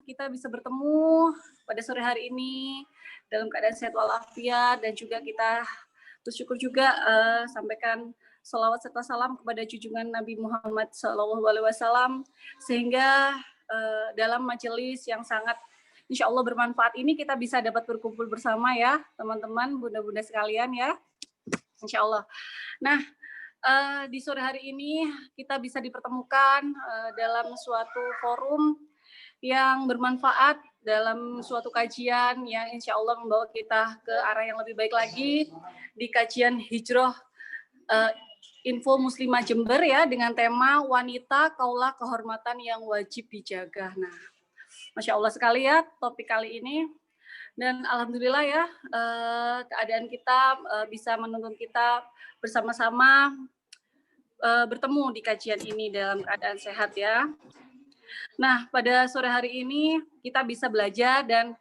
kita bisa bertemu pada sore hari ini dalam keadaan sehat walafiat, dan juga kita bersyukur juga sampaikan sholawat serta salam kepada junjungan Nabi Muhammad SAW, sehingga dalam majelis yang sangat insya Allah bermanfaat ini kita bisa dapat berkumpul bersama ya teman-teman, bunda-bunda sekalian ya, insya Allah. Nah, di sore hari ini kita bisa dipertemukan dalam suatu forum yang bermanfaat, dalam suatu kajian yang insya Allah membawa kita ke arah yang lebih baik lagi, di kajian hijrah Info Muslimah Jember ya, dengan tema wanita kaulah kehormatan yang wajib dijaga. Nah, Masya Allah sekali ya topik kali ini. Dan alhamdulillah ya, keadaan kita bisa menuntun kita bersama-sama bertemu di kajian ini dalam keadaan sehat ya. Nah, pada sore hari ini kita bisa belajar dan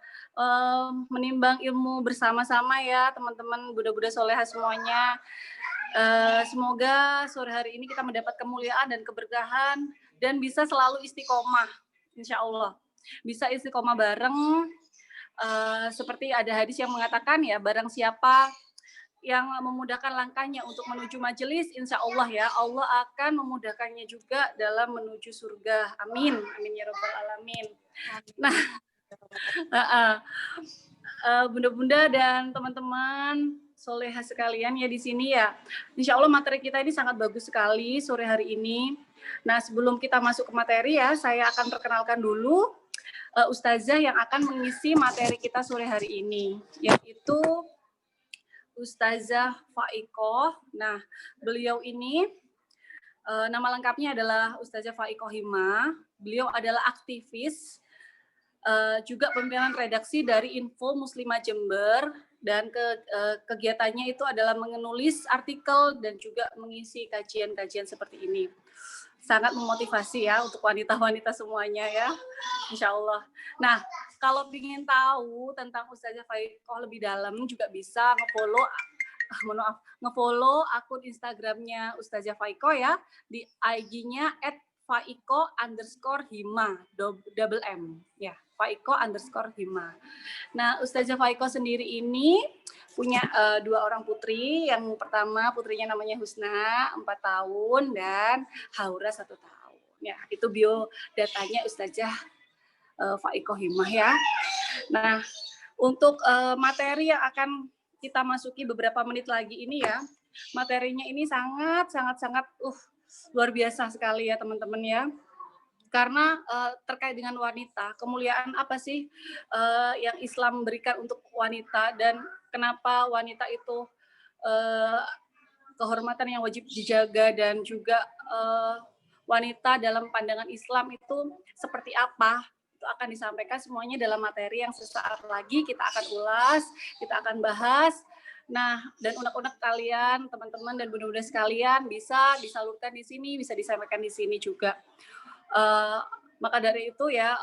menimbang ilmu bersama-sama ya teman-teman Buddha-Buddha soleha semuanya. Semoga sore hari ini kita mendapat kemuliaan dan keberkahan dan bisa selalu istiqomah, insya Allah. Bisa istiqomah bareng, seperti ada hadis yang mengatakan ya, barang siapa yang memudahkan langkahnya untuk menuju majelis, insya Allah ya, Allah akan memudahkannya juga dalam menuju surga. Amin, amin ya robbal alamin. Nah, bunda-bunda dan teman-teman soleha sekalian ya di sini ya, insya Allah materi kita ini sangat bagus sekali sore hari ini. Nah, sebelum kita masuk ke materi ya, saya akan perkenalkan dulu Ustazah yang akan mengisi materi kita sore hari ini, yaitu Ustazah Faikoh. Nah, beliau ini nama lengkapnya adalah Ustazah Faikoh Hima. Beliau adalah aktivis, juga pimpinan redaksi dari Info Muslimah Jember, dan kegiatannya itu adalah menulis artikel dan juga mengisi kajian-kajian seperti ini. Sangat memotivasi ya untuk wanita-wanita semuanya ya, insya Allah. Nah, kalau ingin tahu tentang Ustazah Faikoh lebih dalam juga bisa ngefollow akun Instagramnya Ustazah Faikoh ya, di IG-nya @faiko_hima double M ya, faiko_hima. Nah, Ustazah Faikoh sendiri ini punya dua orang putri. Yang pertama putrinya namanya Husna, 4 tahun, dan Haura 1 tahun. Ya, itu bio datanya Ustazah Faikoh Himah ya. Nah, untuk materi yang akan kita masuki beberapa menit lagi ini ya, materinya ini sangat luar biasa sekali ya teman-teman ya. Karena terkait dengan wanita, kemuliaan apa sih yang Islam berikan untuk wanita, dan kenapa wanita itu kehormatan yang wajib dijaga, dan juga wanita dalam pandangan Islam itu seperti apa, itu akan disampaikan semuanya dalam materi yang sesaat lagi kita akan ulas, kita akan bahas. Nah, dan unek-unek kalian, teman-teman dan bunda-bunda sekalian bisa disalurkan di sini, bisa disampaikan di sini juga. Maka dari itu ya,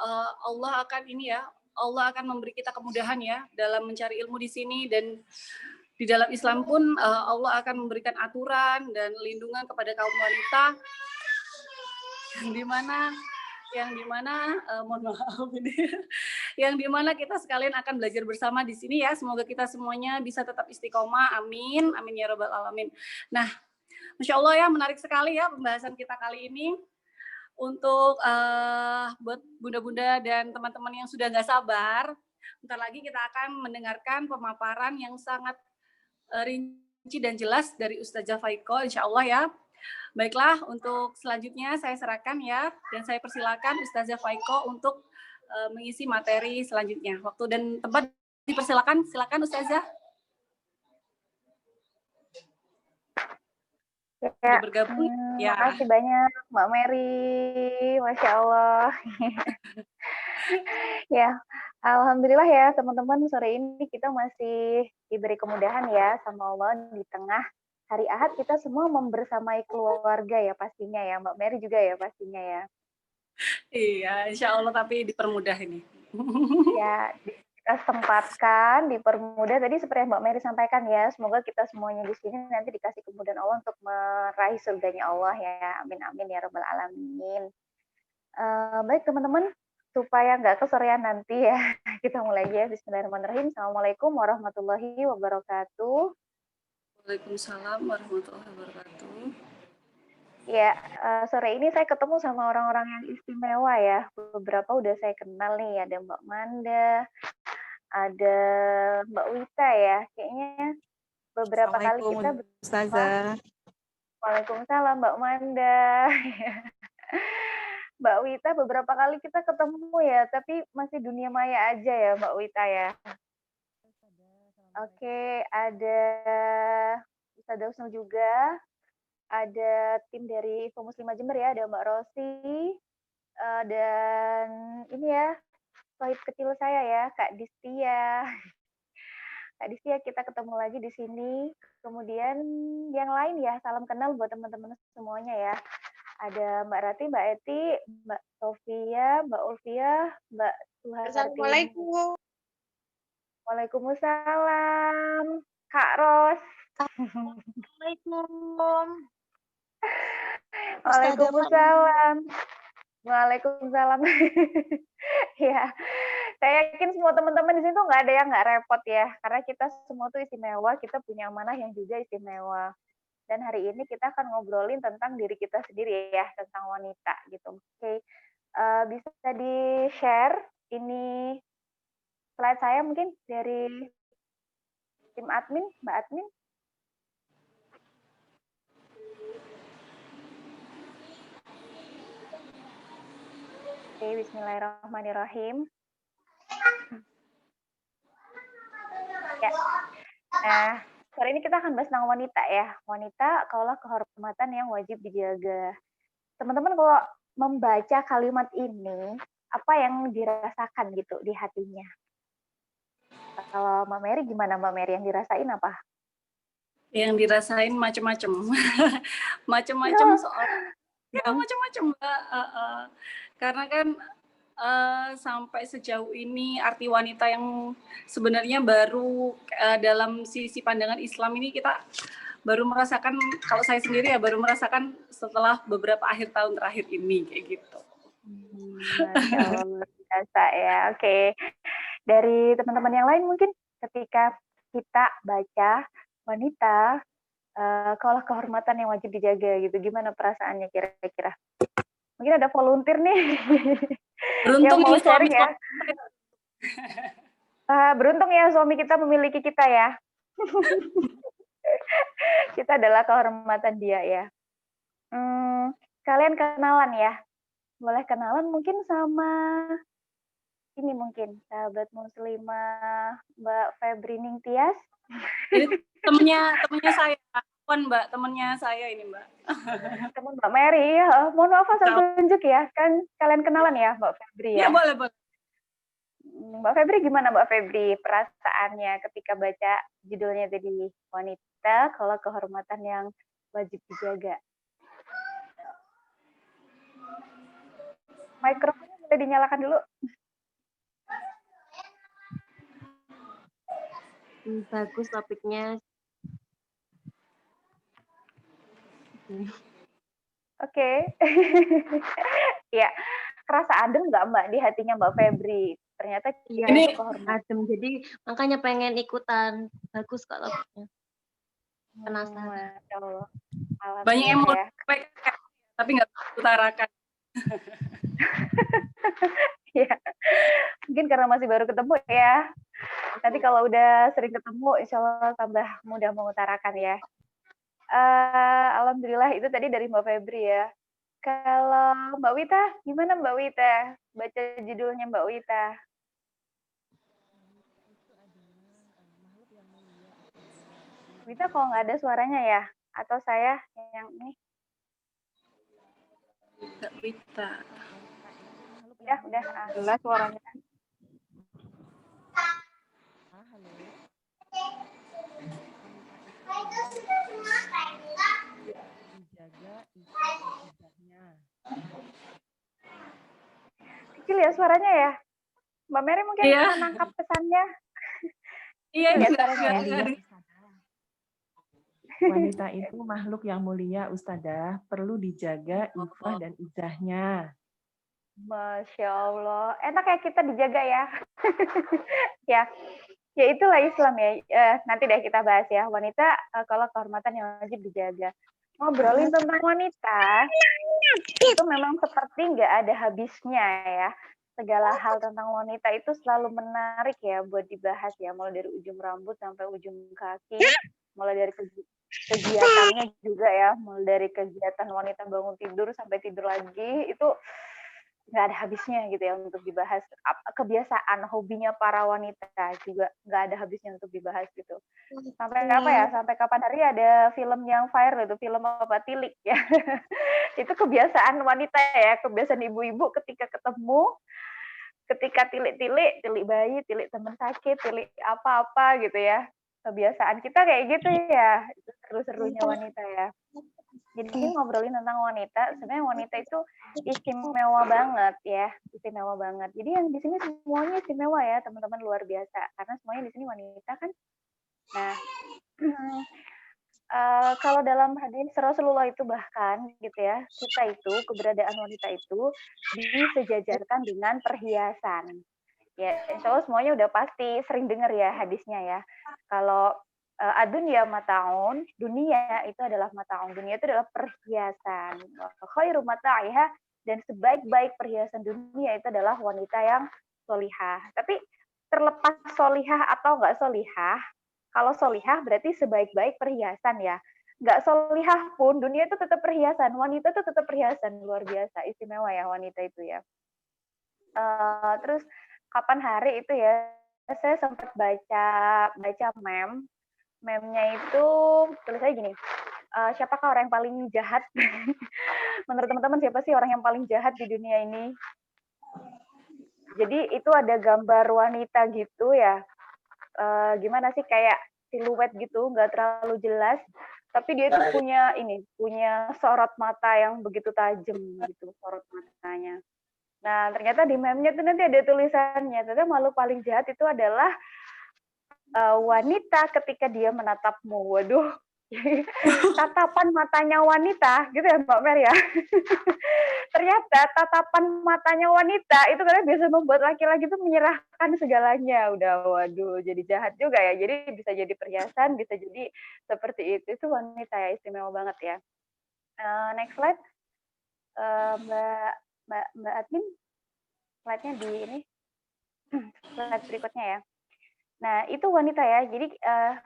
Allah akan memberi kita kemudahan ya dalam mencari ilmu di sini, dan di dalam Islam pun Allah akan memberikan aturan dan lindungan kepada kaum wanita yang dimana mohon maaf ini, yang dimana kita sekalian akan belajar bersama di sini ya. Semoga kita semuanya bisa tetap istiqomah, amin, amin ya robbal alamin. Nah, Masya Allah ya, menarik sekali ya pembahasan kita kali ini. Untuk buat bunda-bunda dan teman-teman yang sudah nggak sabar, bentar lagi kita akan mendengarkan pemaparan yang sangat rinci dan jelas dari Ustazah Faikoh, insya Allah ya. Baiklah, untuk selanjutnya saya serahkan ya, dan saya persilakan Ustazah Faikoh untuk mengisi materi selanjutnya. Waktu dan tempat dipersilakan, silakan Ustazah. Ya, bergabung. Ya. Makasih banyak Mbak Mary, Masya Allah. Ya, alhamdulillah ya teman-teman, sore ini kita masih diberi kemudahan ya sama Allah di tengah hari Ahad, kita semua membersamai keluarga ya pastinya ya, Mbak Mary juga ya pastinya ya. Iya, insya Allah, tapi dipermudah ini. Ya, kita sempatkan, dipermudah. Tadi seperti yang Mbak Mary sampaikan ya, semoga kita semuanya di sini nanti dikasih kemudahan Allah untuk meraih surganya Allah ya. Amin amin ya rabbal alamin. Baik teman-teman, supaya nggak kesorean nanti ya. Kita mulai aja. Bismillahirrahmanirrahim. Assalamualaikum warahmatullahi wabarakatuh. Waalaikumsalam warahmatullahi wabarakatuh. Ya, sore ini saya ketemu sama orang-orang yang istimewa ya. Beberapa udah saya kenal nih. Ada Mbak Manda, ada Mbak Wita ya. Kayaknya beberapa kali kita Assalamualaikum Ustazah. Waalaikumsalam Mbak Manda. Mbak Wita beberapa kali kita ketemu ya, tapi masih dunia maya aja ya Mbak Wita ya. Oke, ada Ustazah Husnul juga, ada tim dari Info Muslimah Jember ya, ada Mbak Rosi, dan ini ya, sohib kecil saya ya, Kak Distia. Kak Distia, kita ketemu lagi di sini. Kemudian yang lain ya, salam kenal buat teman-teman semuanya ya. Ada Mbak Rati, Mbak Eti, Mbak Sofia, Mbak Ulfia, Mbak Suharti. Assalamualaikum. Waalaikumsalam. Kak Ros. Assalamualaikum. Waalaikumsalam. Waalaikumsalam. Ya, saya yakin semua teman-teman di sini tuh nggak ada yang nggak repot ya, karena kita semua tuh istimewa, kita punya amanah yang juga istimewa. Dan hari ini kita akan ngobrolin tentang diri kita sendiri ya, tentang wanita gitu. Oke, bisa di-share ini slide saya mungkin dari tim admin, Mbak Admin. Oke, bismillahirrahmanirrahim. Ya, nah sore ini kita akan bahas tentang wanita ya. Wanita kaulah kehormatan yang wajib dijaga. Teman-teman kalau membaca kalimat ini, apa yang dirasakan gitu di hatinya? Kalau Mbak Mary gimana Mbak Mary, yang dirasain apa? Yang dirasain macam-macam. Macam-macam soal ya macam-macam Mbak. Karena kan sampai sejauh ini arti wanita yang sebenarnya baru dalam sisi pandangan Islam ini kita baru merasakan, kalau saya sendiri ya baru merasakan setelah beberapa akhir tahun terakhir ini kayak gitu. Masya Allah, biasa ya. Oke, dari teman-teman yang lain mungkin ketika kita baca wanita, kaulah kehormatan yang wajib dijaga gitu, gimana perasaannya kira-kira? Mungkin ada volunteer nih yang mau sharing ya. Beruntung ya suami kita memiliki kita ya. Kita adalah kehormatan dia ya. Kalian kenalan ya? Boleh kenalan mungkin sama ini, mungkin sahabat muslimah Mbak Febri Ningtyas. Ini temennya saya, Mbak, temennya saya ini Mbak. Teman Mbak Mary, mohon maaf asal tunjuk ya, kan kalian kenalan ya Mbak Febri ya? Iya boleh. Mbak Febri gimana Mbak Febri perasaannya ketika baca judulnya tadi, wanita kalau kehormatan yang wajib dijaga? Mikrofonnya boleh dinyalakan dulu. Bagus topiknya. Oke. Ya, kerasa adem nggak Mbak di hatinya Mbak Febri? Ternyata iya, ini adem, jadi makanya pengen ikutan. Bagus kok topiknya. Penasaran. Banyak emosi ya. Tapi nggak utarakan. Ya, mungkin karena masih baru ketemu ya. Nanti kalau udah sering ketemu, insya Allah tambah mudah mengutarakan ya. Alhamdulillah itu tadi dari Mbak Febri ya. Kalau Mbak Wita, gimana Mbak Wita? Baca judulnya Mbak Wita. Wita kalau nggak ada suaranya ya? Atau saya yang ini? Mbak Wita. Udah. Jelas suaranya. Dijaga ibadahnya. Kecil ya suaranya ya? Mbak Mary mungkin bisa nangkap pesannya. Iya, Wanita itu makhluk yang mulia, Ustadzah, perlu dijaga iffah dan izzahnya. Masya Allah. Enak ya kita dijaga ya. Ya, ya itulah Islam ya. Nanti deh kita bahas ya. Wanita kalau kehormatan yang wajib dijaga. Ngobrolin tentang wanita, itu memang seperti nggak ada habisnya ya. Segala hal tentang wanita itu selalu menarik ya buat dibahas ya. Mulai dari ujung rambut sampai ujung kaki. Mulai dari kegiatannya juga ya. Mulai dari kegiatan wanita bangun tidur sampai tidur lagi. Itu nggak ada habisnya gitu ya untuk dibahas. Kebiasaan hobinya para wanita juga nggak ada habisnya untuk dibahas gitu. Sampai apa ya? Sampai kapan hari ada film yang viral itu, film apa, Tilik ya. Itu kebiasaan wanita ya, kebiasaan ibu-ibu ketika ketemu, ketika tilik-tilik, tilik bayi, tilik teman sakit, tilik apa-apa gitu ya. Kebiasaan kita kayak gitu ya. Itu seru-serunya wanita ya. Jadi ngobrolin tentang wanita, sebenarnya wanita itu istimewa banget ya, istimewa banget. Jadi yang di sini semuanya istimewa ya, teman-teman, luar biasa. Karena semuanya di sini wanita kan. Nah, kalau dalam hadis Rasulullah itu bahkan gitu ya, kita itu, keberadaan wanita itu disejajarkan dengan perhiasan. Ya, insya Allah semuanya udah pasti sering dengar ya hadisnya ya. Kalau adunya mataun, dunia itu adalah mataun. Dunia itu adalah perhiasan. Khairu mata'iha, dan sebaik-baik perhiasan dunia itu adalah wanita yang solihah. Tapi terlepas solihah atau nggak solihah, kalau solihah berarti sebaik-baik perhiasan ya. Nggak solihah pun, dunia itu tetap perhiasan. Wanita itu tetap perhiasan. Luar biasa, istimewa ya wanita itu ya. Terus kapan hari itu ya, saya sempat baca memnya itu tulisannya gini, siapakah orang yang paling jahat? Menurut teman-teman siapa sih orang yang paling jahat di dunia ini? Jadi itu ada gambar wanita gitu ya, gimana sih, kayak siluet gitu, nggak terlalu jelas, tapi dia itu punya sorot mata yang begitu tajam gitu, sorot matanya. Nah, ternyata di meme-nya tuh nanti ada tulisannya, ternyata makhluk paling jahat itu adalah wanita ketika dia menatapmu. Waduh, tatapan matanya wanita, gitu ya Mbak Mer ya. Ternyata tatapan matanya wanita itu kadang bisa membuat laki-laki itu menyerahkan segalanya. Udah, waduh, jadi jahat juga ya. Jadi bisa jadi perhiasan, bisa jadi seperti itu. Itu wanita ya, istimewa banget ya. Next slide, Mbak Admin, slide-nya di ini, slide berikutnya ya. Nah, itu wanita ya. Jadi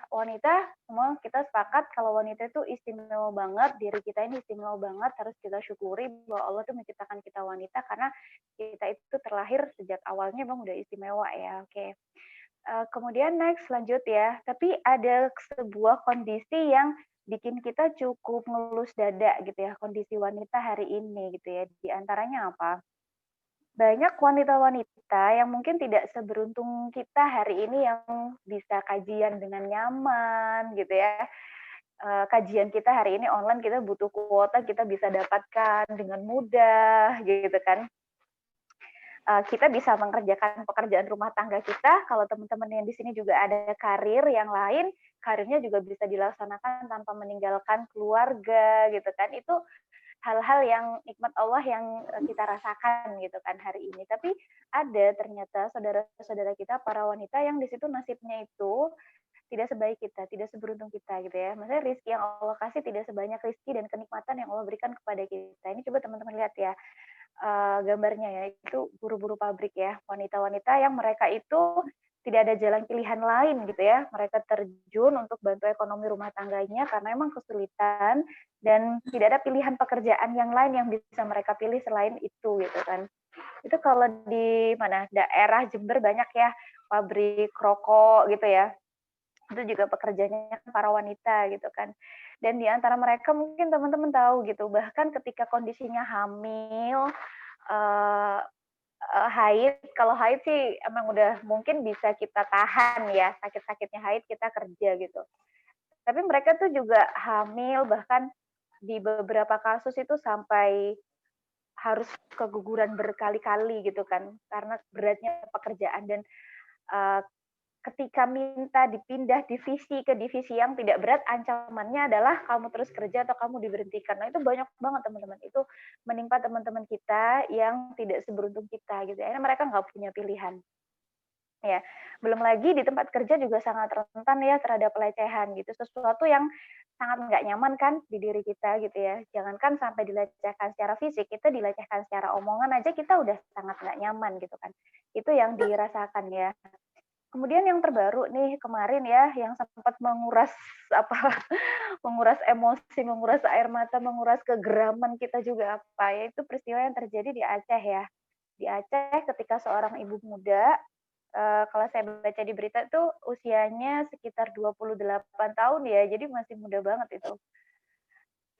wanita, semua kita sepakat kalau wanita itu istimewa banget, diri kita ini istimewa banget, harus kita syukuri bahwa Allah tuh menciptakan kita wanita karena kita itu terlahir sejak awalnya memang udah istimewa ya. Oke. Kemudian next, lanjut ya. Tapi ada sebuah kondisi yang bikin kita cukup ngelus dada gitu ya, kondisi wanita hari ini gitu ya. Di antaranya apa? Banyak wanita-wanita yang mungkin tidak seberuntung kita hari ini yang bisa kajian dengan nyaman gitu ya. Kajian kita hari ini online, kita butuh kuota, kita bisa dapatkan dengan mudah gitu kan. Kita bisa mengerjakan pekerjaan rumah tangga kita. Kalau teman-teman yang di sini juga ada karir yang lain, karirnya juga bisa dilaksanakan tanpa meninggalkan keluarga gitu kan. Itu hal-hal yang nikmat Allah yang kita rasakan gitu kan hari ini. Tapi ada ternyata saudara-saudara kita, para wanita yang di situ nasibnya itu tidak sebaik kita, tidak seberuntung kita gitu ya. Maksudnya rezeki yang Allah kasih tidak sebanyak rezeki dan kenikmatan yang Allah berikan kepada kita. Ini coba teman-teman lihat ya, gambarnya ya, itu buru-buru pabrik ya, wanita-wanita yang mereka itu tidak ada jalan pilihan lain gitu ya, mereka terjun untuk bantu ekonomi rumah tangganya karena emang kesulitan dan tidak ada pilihan pekerjaan yang lain yang bisa mereka pilih selain itu gitu kan. Itu kalau di mana, daerah Jember banyak ya pabrik rokok gitu ya, itu juga pekerjaannya para wanita gitu kan. Dan di antara mereka mungkin teman-teman tahu gitu, bahkan ketika kondisinya hamil, haid, kalau haid sih emang udah mungkin bisa kita tahan ya, sakit-sakitnya haid kita kerja gitu. Tapi mereka tuh juga hamil, bahkan di beberapa kasus itu sampai harus keguguran berkali-kali gitu kan, karena beratnya pekerjaan. Dan ketika minta dipindah divisi ke divisi yang tidak berat, ancamannya adalah kamu terus kerja atau kamu diberhentikan. Nah, itu banyak banget teman-teman. Itu menimpa teman-teman kita yang tidak seberuntung kita gitu. Akhirnya mereka nggak punya pilihan. Ya, belum lagi di tempat kerja juga sangat rentan ya terhadap pelecehan gitu. Sesuatu yang sangat nggak nyaman kan di diri kita gitu ya. Jangankan sampai dilecehkan secara fisik, kita dilecehkan secara omongan aja kita udah sangat nggak nyaman gitu kan. Itu yang dirasakan ya. Kemudian yang terbaru nih kemarin ya, yang sempat menguras apa, menguras emosi, menguras air mata, menguras kegeraman kita juga apa, yaitu peristiwa yang terjadi di Aceh ya. Di Aceh ketika seorang ibu muda, kalau saya baca di berita tuh usianya sekitar 28 tahun ya, jadi masih muda banget itu.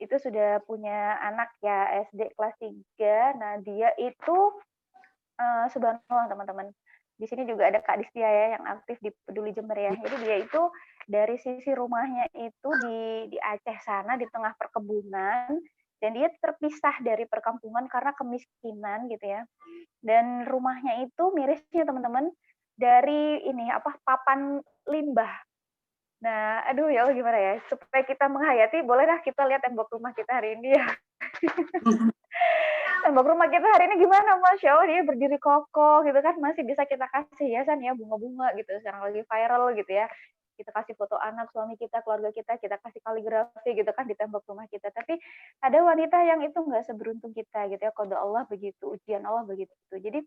Itu sudah punya anak ya, SD kelas 3. Nah, dia itu subhanallah teman-teman. Di sini juga ada Kak Distia ya yang aktif di Peduli Jember ya. Jadi dia itu dari sisi rumahnya itu di Aceh sana di tengah perkebunan dan dia terpisah dari perkampungan karena kemiskinan gitu ya. Dan rumahnya itu mirisnya teman-teman dari ini apa papan limbah. Nah, aduh ya Allah gimana ya? Supaya kita menghayati, bolehlah kita lihat tembok rumah kita hari ini ya. Tembok rumah kita hari ini gimana, Masya Allah, dia berdiri kokoh gitu kan, masih bisa kita kasih hiasan ya, bunga-bunga gitu, sekarang lagi viral gitu ya. Kita kasih foto anak, suami kita, keluarga kita kasih kaligrafi gitu kan di tembok rumah kita. Tapi ada wanita yang itu nggak seberuntung kita gitu ya, qada Allah begitu, ujian Allah begitu. Jadi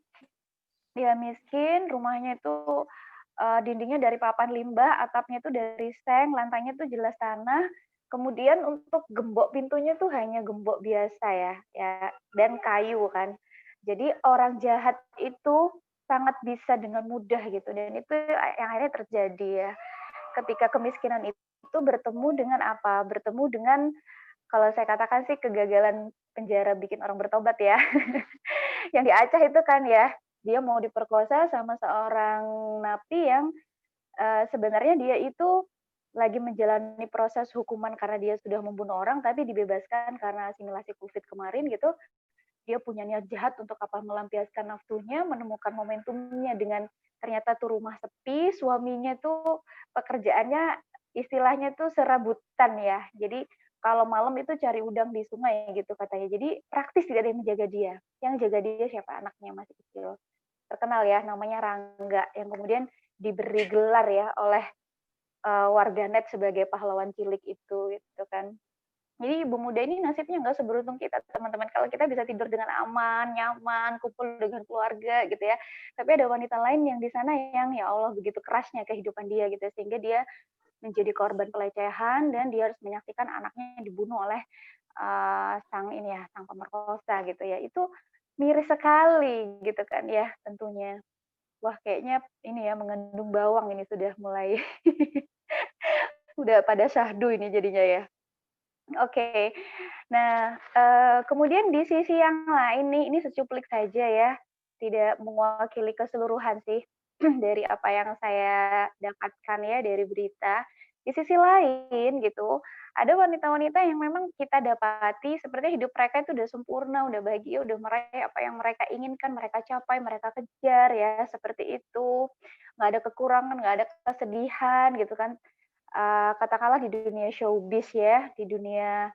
dia miskin, rumahnya itu dindingnya dari papan limbah, atapnya itu dari seng, lantainya itu jelas tanah. Kemudian untuk gembok pintunya tuh hanya gembok biasa ya dan kayu kan. Jadi orang jahat itu sangat bisa dengan mudah gitu dan itu yang akhirnya terjadi ya. Ketika kemiskinan itu bertemu dengan apa? Bertemu dengan kalau saya katakan sih kegagalan penjara bikin orang bertobat ya. Yang di Aceh itu kan ya, dia mau diperkosa sama seorang napi yang sebenarnya dia itu lagi menjalani proses hukuman karena dia sudah membunuh orang, tapi dibebaskan karena asimilasi COVID kemarin gitu. Dia punya niat jahat untuk apa melampiaskan nafsunya, menemukan momentumnya dengan ternyata tuh rumah sepi, suaminya tuh pekerjaannya istilahnya tuh serabutan ya. Jadi kalau malam itu cari udang di sungai gitu katanya. Jadi praktis tidak ada yang menjaga dia. Yang jaga dia siapa? Anaknya masih kecil. Terkenal ya, namanya Rangga yang kemudian diberi gelar ya oleh warganet sebagai pahlawan cilik itu gitu kan. Jadi ibu muda ini nasibnya nggak seberuntung kita teman-teman. Kalau kita bisa tidur dengan aman, nyaman, kumpul dengan keluarga gitu ya. Tapi ada wanita lain yang di sana yang ya Allah begitu kerasnya kehidupan dia gitu sehingga dia menjadi korban pelecehan dan dia harus menyaksikan anaknya dibunuh oleh sang pemerkosa gitu ya. Itu miris sekali gitu kan ya tentunya. Wah kayaknya ini ya mengandung bawang ini sudah mulai udah pada syahdu ini jadinya ya. Oke. Nah, kemudian di sisi yang lain nih, ini secuplik saja ya, tidak mewakili keseluruhan sih dari apa yang saya dapatkan ya dari berita. Di sisi lain gitu, ada wanita-wanita yang memang kita dapati sepertinya hidup mereka itu udah sempurna, udah bahagia, udah meraih apa yang mereka inginkan, mereka capai, mereka kejar ya, seperti itu. Nggak ada kekurangan, nggak ada kesedihan gitu kan. Katakanlah di dunia showbiz ya, di dunia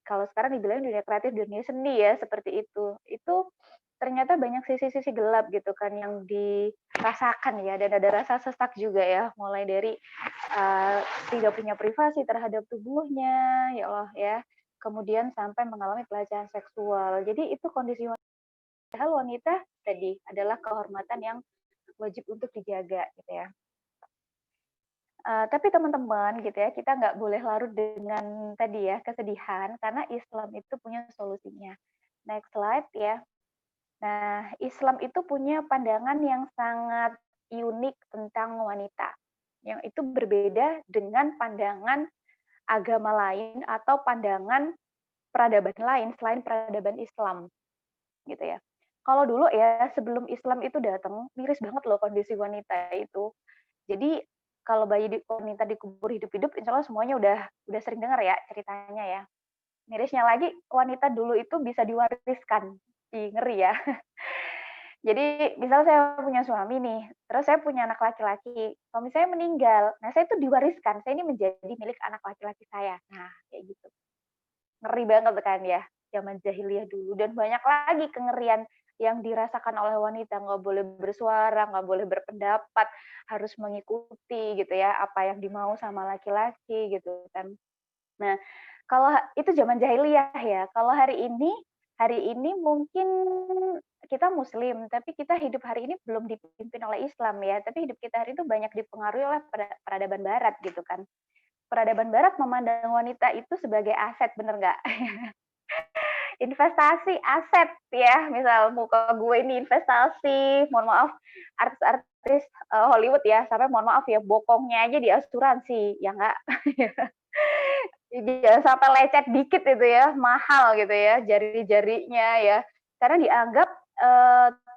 kalau sekarang dibilang dunia kreatif, dunia seni ya, seperti itu. Itu ternyata banyak sisi-sisi gelap gitu kan yang dirasakan ya, dan ada rasa sesak juga ya, mulai dari tidak punya privasi terhadap tubuhnya, ya Allah ya, kemudian sampai mengalami pelecehan seksual. Jadi itu kondisi wanita. Padahal wanita tadi adalah kehormatan yang wajib untuk dijaga gitu ya. Tapi teman-teman gitu ya, kita nggak boleh larut dengan tadi ya, kesedihan, karena Islam itu punya solusinya. Next slide ya. Nah, Islam itu punya pandangan yang sangat unik tentang wanita, yang itu berbeda dengan pandangan agama lain atau pandangan peradaban lain selain peradaban Islam, gitu ya. Kalau dulu ya, sebelum Islam itu datang, miris banget loh kondisi wanita itu. Jadi kalau bayi wanita dikubur hidup-hidup, insya Allah semuanya udah sering dengar ya ceritanya ya. Mirisnya lagi, wanita dulu itu bisa diwariskan. Ih, ngeri ya. Jadi misal saya punya suami nih, terus saya punya anak laki-laki, suami saya meninggal, nah saya itu diwariskan, saya ini menjadi milik anak laki-laki saya. Nah, kayak gitu. Ngeri banget kan ya, zaman jahiliyah dulu. Dan banyak lagi kengerian yang dirasakan oleh wanita, nggak boleh bersuara, nggak boleh berpendapat, harus mengikuti gitu ya, apa yang dimau sama laki-laki gitu kan. Nah, kalau itu zaman jahiliyah ya. Kalau hari ini mungkin kita muslim, tapi kita hidup hari ini belum dipimpin oleh Islam ya, tapi hidup kita hari itu banyak dipengaruhi oleh peradaban barat gitu kan. Peradaban barat memandang wanita itu sebagai aset, bener nggak? Investasi aset ya, misal muka gue ini investasi, mohon maaf, artis-artis Hollywood ya, sampai mohon maaf ya, bokongnya aja di asuransi, ya nggak? Jangan sampai lecet dikit itu ya, mahal gitu ya, jari-jarinya ya. Karena dianggap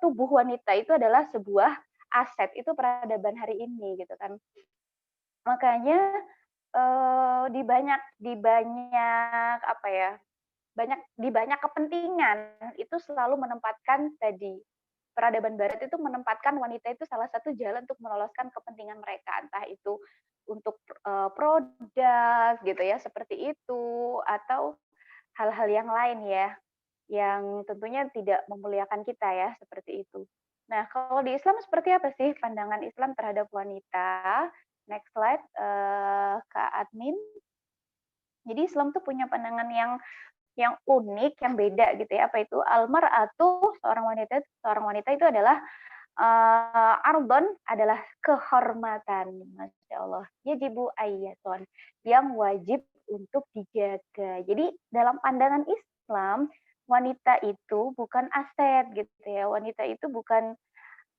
tubuh wanita itu adalah sebuah aset, itu peradaban hari ini gitu kan. Makanya di banyak apa ya, di banyak kepentingan itu selalu menempatkan tadi peradaban barat itu menempatkan wanita itu salah satu jalan untuk meloloskan kepentingan mereka, entah itu untuk produk gitu ya seperti itu, atau hal-hal yang lain ya yang tentunya tidak memuliakan kita ya seperti itu. Nah, kalau di Islam seperti apa sih pandangan Islam terhadap wanita? Next slide, Kak Admin. Jadi Islam tuh punya pandangan yang unik, yang beda gitu ya. Apa itu? Almar'atu, seorang wanita itu adalah ardon adalah kehormatan. Masya Allah. Yajibu ayyaton, yang wajib untuk dijaga. Jadi dalam pandangan Islam, wanita itu bukan aset gitu ya. Wanita itu bukan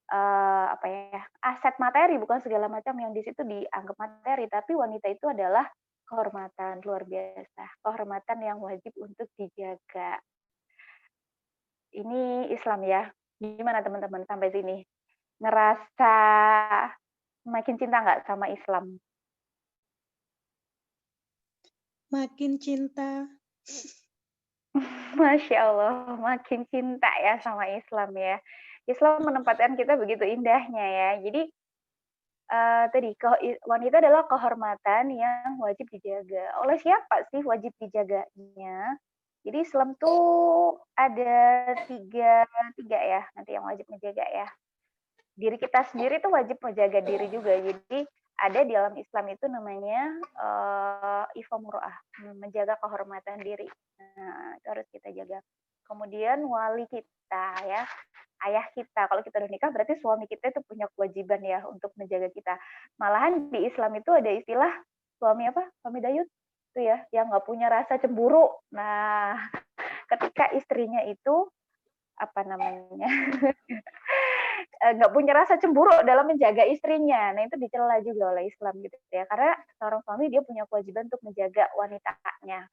apa ya, aset materi, bukan segala macam yang di situ dianggap materi, tapi wanita itu adalah kehormatan, luar biasa. Kehormatan yang wajib untuk dijaga. Ini Islam ya. Gimana teman-teman sampai sini? Ngerasa makin cinta nggak sama Islam? Makin cinta. Masya Allah, makin cinta ya sama Islam ya. Islam menempatkan kita begitu indahnya ya. Jadi tadi wanita adalah kehormatan yang wajib dijaga. Oleh siapa sih wajib dijaganya? Jadi Islam tuh ada tiga ya, nanti yang wajib menjaga ya. Diri kita sendiri tuh wajib menjaga diri juga. Jadi ada di dalam Islam itu namanya ifa muru'ah, menjaga kehormatan diri. Nah, itu harus kita jaga. Kemudian wali kita ya, ayah kita. Kalau kita udah nikah berarti suami kita itu punya kewajiban ya untuk menjaga kita. Malahan di Islam itu ada istilah suami apa? Suami dayut itu ya, yang nggak punya rasa cemburu. Nah, ketika istrinya itu apa namanya nggak punya rasa cemburu dalam menjaga istrinya, nah itu dicela juga oleh Islam gitu ya, karena seorang suami dia punya kewajiban untuk menjaga wanitanya,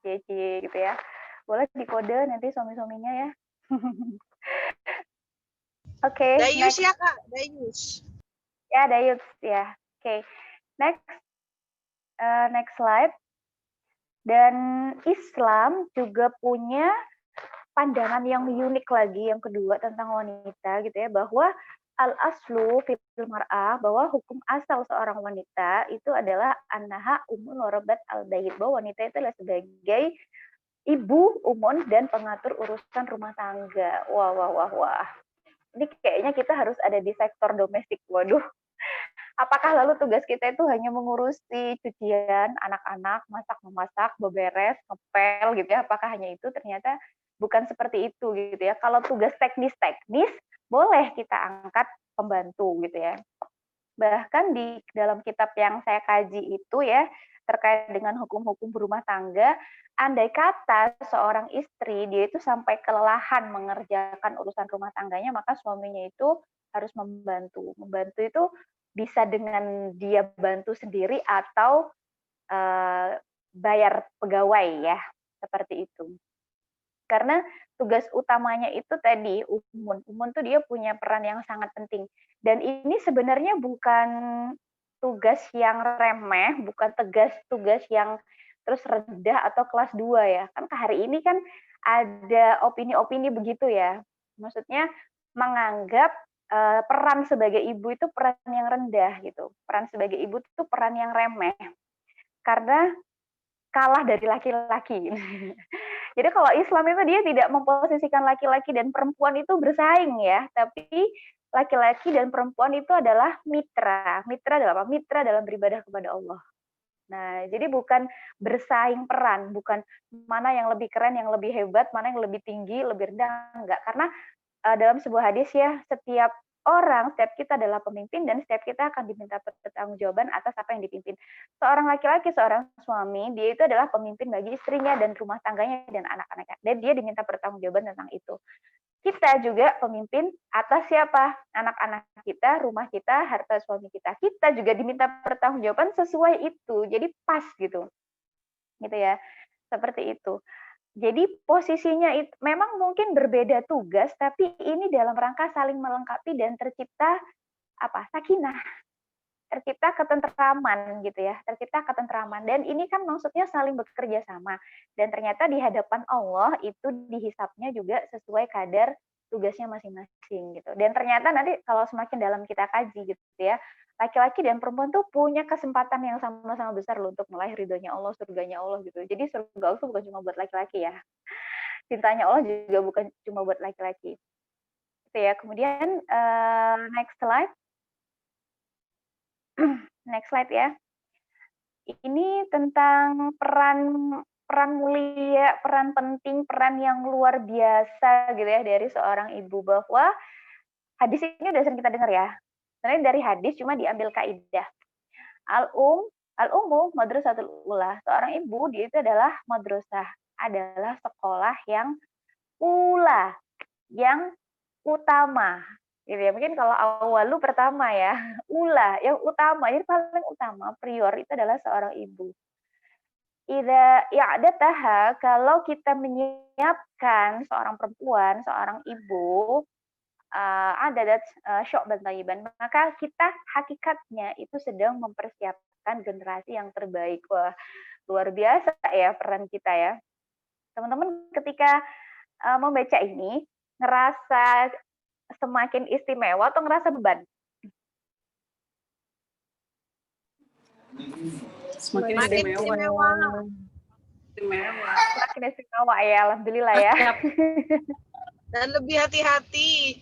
cie gitu ya, boleh dikode nanti suami-suaminya ya. Oke, Dayus next. ya Kak, Dayus. Ya, Dayus ya. Oke, next slide. Dan Islam juga punya pandangan yang unik lagi yang kedua tentang wanita gitu ya, bahwa al-aslu fil mar'ah, bahwa hukum asal seorang wanita itu adalah annaha umun warabat al-bait, bahwa wanita itu adalah sebagai ibu, umun, dan pengatur urusan rumah tangga. Wah. Ini kayaknya kita harus ada di sektor domestik. Waduh. Apakah lalu tugas kita itu hanya mengurusi cucian anak-anak, masak-memasak, beberes, ngepel gitu ya? Apakah hanya itu? Ternyata bukan seperti itu gitu ya. Kalau tugas teknis-teknis boleh kita angkat pembantu gitu ya. Bahkan di dalam kitab yang saya kaji itu ya, terkait dengan hukum-hukum berumah tangga, andai kata seorang istri dia itu sampai kelelahan mengerjakan urusan rumah tangganya, maka suaminya itu harus membantu. Membantu itu bisa dengan dia bantu sendiri atau bayar pegawai ya, seperti itu. Karena tugas utamanya itu tadi umun. Umun tuh dia punya peran yang sangat penting. Dan ini sebenarnya bukan tugas yang remeh, bukan tugas yang terus rendah atau kelas 2 ya. Kan hari ini kan ada opini-opini begitu ya. Maksudnya menganggap peran sebagai ibu itu peran yang rendah gitu. Peran sebagai ibu itu peran yang remeh karena kalah dari laki-laki. Jadi kalau Islam itu dia tidak memposisikan laki-laki dan perempuan itu bersaing ya, tapi laki-laki dan perempuan itu adalah mitra. Mitra adalah apa? Mitra dalam beribadah kepada Allah. Nah, jadi bukan bersaing peran, bukan mana yang lebih keren, yang lebih hebat, mana yang lebih tinggi, lebih rendah, enggak. Karena dalam sebuah hadis ya, setiap orang, setiap kita adalah pemimpin dan setiap kita akan diminta pertanggungjawaban atas apa yang dipimpin. Seorang laki-laki, seorang suami, dia itu adalah pemimpin bagi istrinya dan rumah tangganya dan anak-anaknya. Dan dia diminta pertanggungjawaban tentang itu. Kita juga pemimpin atas siapa? Anak-anak kita, rumah kita, harta suami kita. Kita juga diminta pertanggungjawaban sesuai itu. Jadi pas gitu. Gitu ya. Seperti itu. Jadi posisinya itu memang mungkin berbeda tugas, tapi ini dalam rangka saling melengkapi dan tercipta apa? Sakinah, tercipta ketentraman gitu ya, tercipta ketentraman. Dan ini kan maksudnya saling bekerja sama. Dan ternyata di hadapan Allah itu dihisapnya juga sesuai kadar tugasnya masing-masing gitu. Dan ternyata nanti kalau semakin dalam kita kaji gitu ya, laki-laki dan perempuan tuh punya kesempatan yang sama-sama besar loh untuk meraih ridhonya Allah, surganya Allah gitu. Jadi surga Allah itu bukan cuma buat laki-laki ya. Cintanya Allah juga bukan cuma buat laki-laki. Gitu ya. Kemudian next slide. Next slide ya. Ini tentang peran mulia, peran penting, peran yang luar biasa gitu ya dari seorang ibu, bahwa hadis ini udah sering kita dengar ya. Sebenarnya dari hadis cuma diambil kaidah. Al-ummu madrasatul ula. Seorang ibu dia itu adalah madrasah, adalah sekolah yang ula, yang utama. Gitu ya. Mungkin kalau awalu pertama ya, ula yang utama, yang paling utama, prior itu adalah seorang ibu. Idza i'dataha, kalau kita menyiapkan seorang perempuan, seorang ibu, adadat syu'ban thayyiban, maka kita hakikatnya itu sedang mempersiapkan generasi yang terbaik. Wah, luar biasa ya peran kita ya. Teman-teman ketika membaca ini, ngerasa semakin istimewa atau ngerasa beban? Semakin Makin istimewa. istimewa. Istimewa. Semakin istimewa ya, alhamdulillah ya. Dan lebih hati-hati.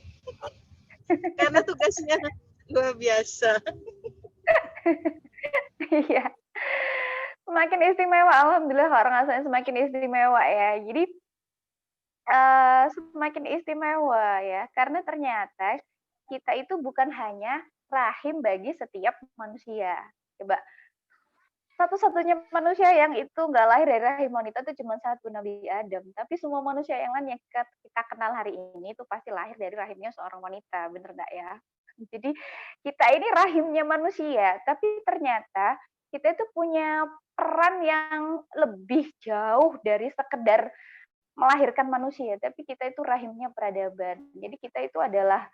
Karena tugasnya luar biasa. Iya. Semakin istimewa, alhamdulillah orang asalnya semakin istimewa ya. Jadi semakin istimewa ya, karena ternyata kita itu bukan hanya rahim bagi setiap manusia. Coba, satu-satunya manusia yang itu nggak lahir dari rahim wanita itu cuma satu, Nabi Adam. Tapi semua manusia yang lain yang kita kenal hari ini itu pasti lahir dari rahimnya seorang wanita, bener nggak ya? Jadi kita ini rahimnya manusia, tapi ternyata kita itu punya peran yang lebih jauh dari sekedar melahirkan manusia, tapi kita itu rahimnya peradaban. Jadi kita itu adalah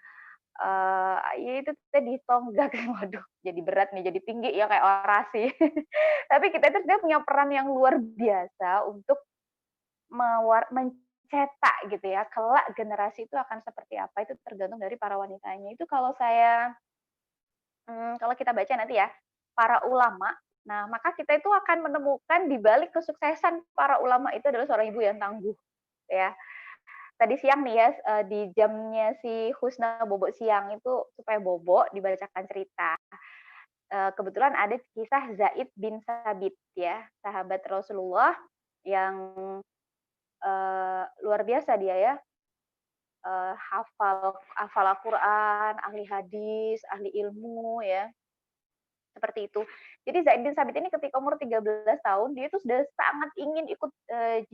ya itu tadi tonggak, waduh, jadi berat nih, jadi tinggi ya kayak orasi. Tapi kita itu sebenarnya punya peran yang luar biasa untuk mencetak gitu ya, kelak generasi itu akan seperti apa, itu tergantung dari para wanitanya. Itu kalau saya, kalau kita baca nanti ya, para ulama, nah maka kita itu akan menemukan di balik kesuksesan para ulama itu adalah seorang ibu yang tangguh, ya. Tadi siang nih ya, di jamnya si Husna bobo siang itu supaya bobo dibacakan cerita. Kebetulan ada kisah Zaid bin Sabit ya, sahabat Rasulullah yang luar biasa dia ya, hafal Al-Quran, ahli hadis, ahli ilmu ya, seperti itu. Jadi Zaid bin Sabit ini ketika umur 13 tahun, dia itu sudah sangat ingin ikut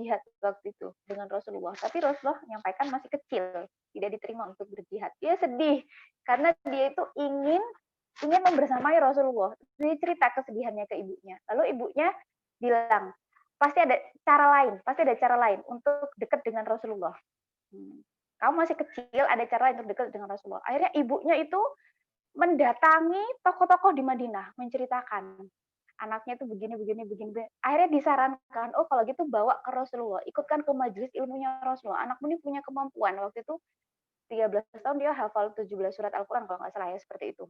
jihad waktu itu dengan Rasulullah. Tapi Rasulullah menyampaikan masih kecil, tidak diterima untuk berjihad. Dia sedih karena dia itu ingin membersamai Rasulullah. Dia cerita kesedihannya ke ibunya. Lalu ibunya bilang, pasti ada cara lain untuk dekat dengan Rasulullah. Kamu masih kecil, ada cara lain untuk dekat dengan Rasulullah. Akhirnya ibunya itu mendatangi tokoh-tokoh di Madinah, menceritakan anaknya itu begini. Akhirnya disarankan, oh kalau gitu bawa ke Rasulullah, ikutkan ke majelis ilmunya Rasulullah. Anakmu ini punya kemampuan. Waktu itu 13 tahun dia hafal 17 surat Al-Quran kalau nggak salah ya, seperti itu.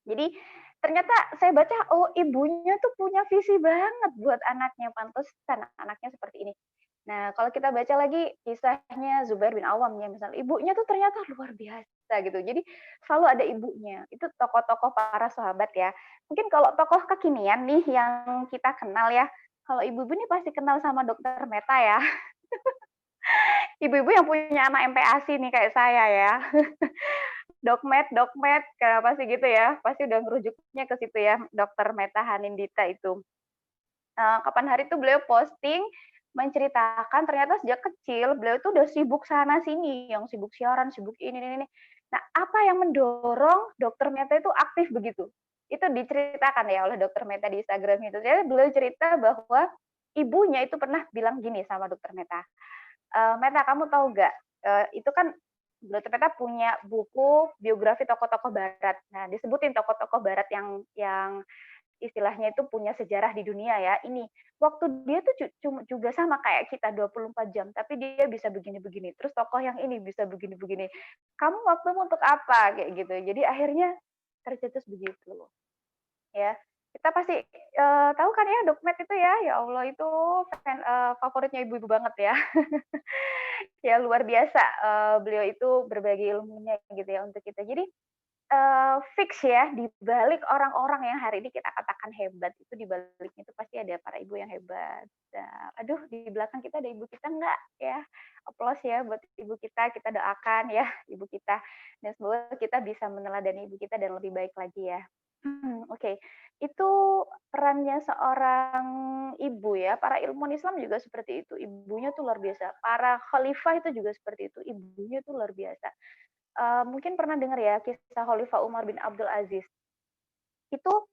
Jadi ternyata saya baca, oh ibunya tuh punya visi banget buat anaknya, pantesan anaknya seperti ini. Nah, kalau kita baca lagi kisahnya Zubair bin Awam ya, misalnya ibunya tuh ternyata luar biasa gitu. Jadi selalu ada ibunya. Itu tokoh-tokoh para sahabat ya. Mungkin kalau tokoh kekinian nih yang kita kenal ya, kalau ibu-ibu nih pasti kenal sama Dokter Meta ya. Ibu-ibu yang punya anak MPASI nih kayak saya ya. Dokmed, kenapa sih gitu ya? Pasti udah ngerujuknya ke situ ya, Dokter Meta Hanindita itu. Kapan hari itu beliau posting menceritakan ternyata sejak kecil beliau itu udah sibuk sana sini, yang sibuk siaran, sibuk ini. Nah, apa yang mendorong Dokter Meta itu aktif begitu? Itu diceritakan ya oleh Dokter Meta di Instagram itu. Jadi beliau cerita bahwa ibunya itu pernah bilang gini sama Dokter Meta, Meta kamu tahu nggak? Itu kan Dokter Meta punya buku biografi tokoh-tokoh Barat. Nah, disebutin tokoh-tokoh Barat yang istilahnya itu punya sejarah di dunia ya. Ini waktu dia tuh juga sama kayak kita 24 jam, tapi dia bisa begini-begini. Terus tokoh yang ini bisa begini-begini. Kamu waktumu untuk apa kayak gitu. Jadi akhirnya tercetus begitu. Ya. Kita pasti tahu kan ya Dokmed itu ya Allah itu favoritnya ibu-ibu banget ya. Ya luar biasa beliau itu berbagi ilmunya gitu ya untuk kita. Jadi fix ya, di balik orang-orang yang hari ini kita katakan hebat, itu di baliknya itu pasti ada para ibu yang hebat. Nah, aduh, di belakang kita ada ibu kita enggak ya? Aplaus ya buat ibu kita doakan ya ibu kita. Dan semoga kita bisa meneladani ibu kita dan lebih baik lagi ya. Oke, itu perannya seorang ibu ya. Para ilmuwan Islam juga seperti itu. Ibunya tuh luar biasa. Para khalifah itu juga seperti itu. Ibunya tuh luar biasa. Mungkin pernah dengar ya kisah Khalifah Umar bin Abdul Aziz. Itu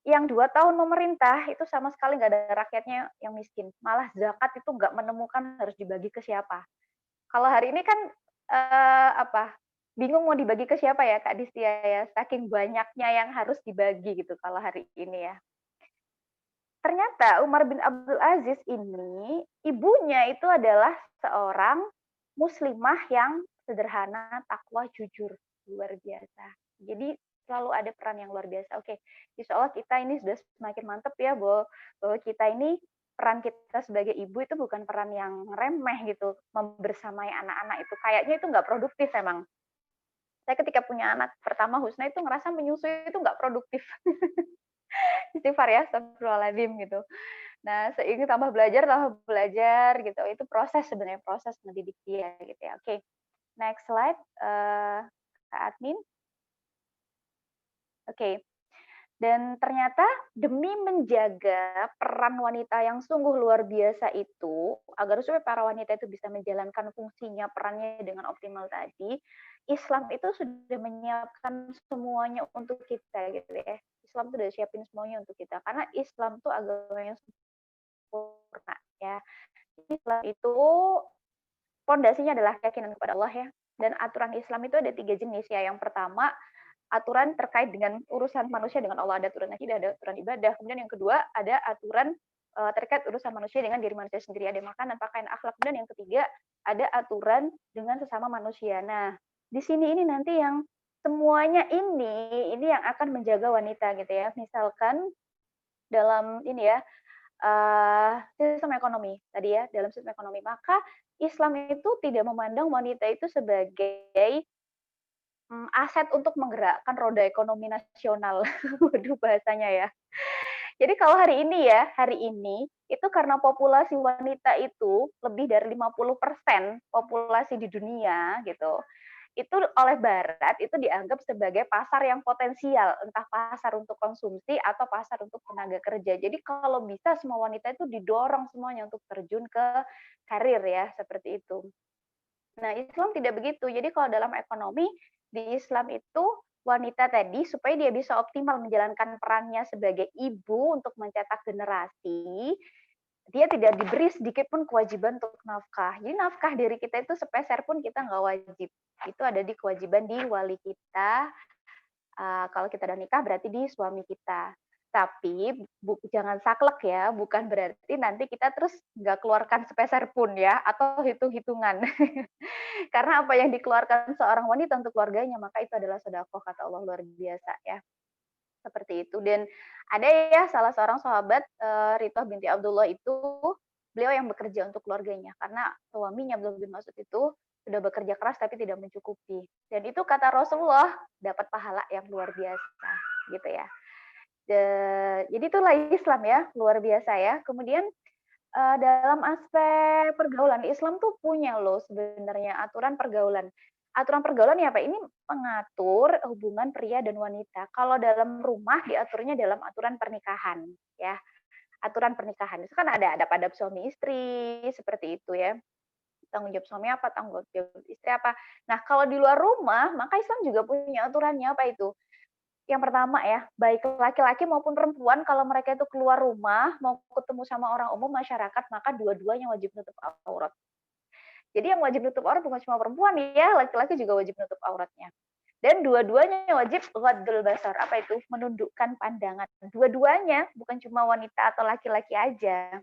yang 2 tahun memerintah itu sama sekali nggak ada rakyatnya yang miskin. Malah zakat itu nggak menemukan harus dibagi ke siapa. Kalau hari ini kan bingung mau dibagi ke siapa ya Kak Distia ya, saking banyaknya yang harus dibagi gitu kalau hari ini ya. Ternyata Umar bin Abdul Aziz ini ibunya itu adalah seorang muslimah yang sederhana, takwa, jujur, luar biasa. Jadi selalu ada peran yang luar biasa. Oke, insya Allah kita ini sudah semakin mantep ya bahwa kita ini peran kita sebagai ibu itu bukan peran yang remeh gitu, membersamai anak-anak itu kayaknya itu nggak produktif emang. Saya ketika punya anak pertama Husna itu ngerasa menyusui itu nggak produktif. Istighfar ya, astagfirullahaladzim gitu. Nah, seiring tambah belajar gitu. Itu proses sebenarnya, proses mendidik dia gitu ya. Oke, next slide, Kak Admin. Oke, dan ternyata demi menjaga peran wanita yang sungguh luar biasa itu, agar supaya para wanita itu bisa menjalankan fungsinya, perannya dengan optimal tadi, Islam itu sudah menyiapkan semuanya untuk kita gitu ya. Islam itu sudah siapin semuanya untuk kita. Karena Islam itu agama yang sempurna ya. Islam itu pondasinya adalah keyakinan kepada Allah ya. Dan aturan Islam itu ada 3 jenis ya. Yang pertama, aturan terkait dengan urusan manusia dengan Allah, ada aturan akidah, ada aturan ibadah. Kemudian yang kedua, ada aturan terkait urusan manusia dengan diri manusia sendiri, ada makanan, pakaian, akhlak. Kemudian yang ketiga, ada aturan dengan sesama manusia. Nah, di sini ini nanti yang semuanya ini yang akan menjaga wanita gitu ya. Misalkan dalam ini ya, sistem ekonomi tadi ya, dalam sistem ekonomi, maka Islam itu tidak memandang wanita itu sebagai aset untuk menggerakkan roda ekonomi nasional. Waduh bahasanya ya. Jadi kalau hari ini itu karena populasi wanita itu lebih dari 50% populasi di dunia gitu. Itu oleh Barat itu dianggap sebagai pasar yang potensial, entah pasar untuk konsumsi atau pasar untuk tenaga kerja. Jadi kalau bisa semua wanita itu didorong semuanya untuk terjun ke karir ya, seperti itu. Nah, Islam tidak begitu. Jadi kalau dalam ekonomi di Islam itu wanita tadi supaya dia bisa optimal menjalankan perannya sebagai ibu untuk mencetak generasi, dia tidak diberi sedikit pun kewajiban untuk nafkah. Jadi nafkah dari kita itu sepeser pun kita nggak wajib. Itu ada di kewajiban di wali kita. Kalau kita udah nikah berarti di suami kita. Tapi jangan saklek ya, bukan berarti nanti kita terus nggak keluarkan sepeser pun ya, atau hitung-hitungan. Karena apa yang dikeluarkan seorang wanita untuk keluarganya, maka itu adalah sedekah, kata Allah, luar biasa ya. Seperti itu. Dan ada ya salah seorang sahabat, Rithah binti Abdullah itu, beliau yang bekerja untuk keluarganya, karena suaminya Abdullah bin Mas'ud itu sudah bekerja keras tapi tidak mencukupi. Dan itu kata Rasulullah, dapat pahala yang luar biasa, gitu ya. Jadi itulah Islam ya, luar biasa ya. Kemudian dalam aspek pergaulan, Islam tuh punya loh sebenarnya aturan pergaulan. Aturan pergaulan ya apa? Ini mengatur hubungan pria dan wanita. Kalau dalam rumah diaturnya dalam aturan pernikahan ya. Aturan pernikahan itu kan ada adab-adab suami istri seperti itu ya. Tanggung jawab suami apa, tanggung jawab istri apa. Nah, kalau di luar rumah, maka Islam juga punya aturannya apa itu? Yang pertama ya, baik laki-laki maupun perempuan kalau mereka itu keluar rumah, mau ketemu sama orang umum masyarakat, maka dua-duanya wajib nutup aurat. Jadi yang wajib nutup aurat bukan cuma perempuan ya, laki-laki juga wajib nutup auratnya. Dan dua-duanya wajib ghaddul basar. Apa itu? Menundukkan pandangan. Dua-duanya, bukan cuma wanita atau laki-laki aja.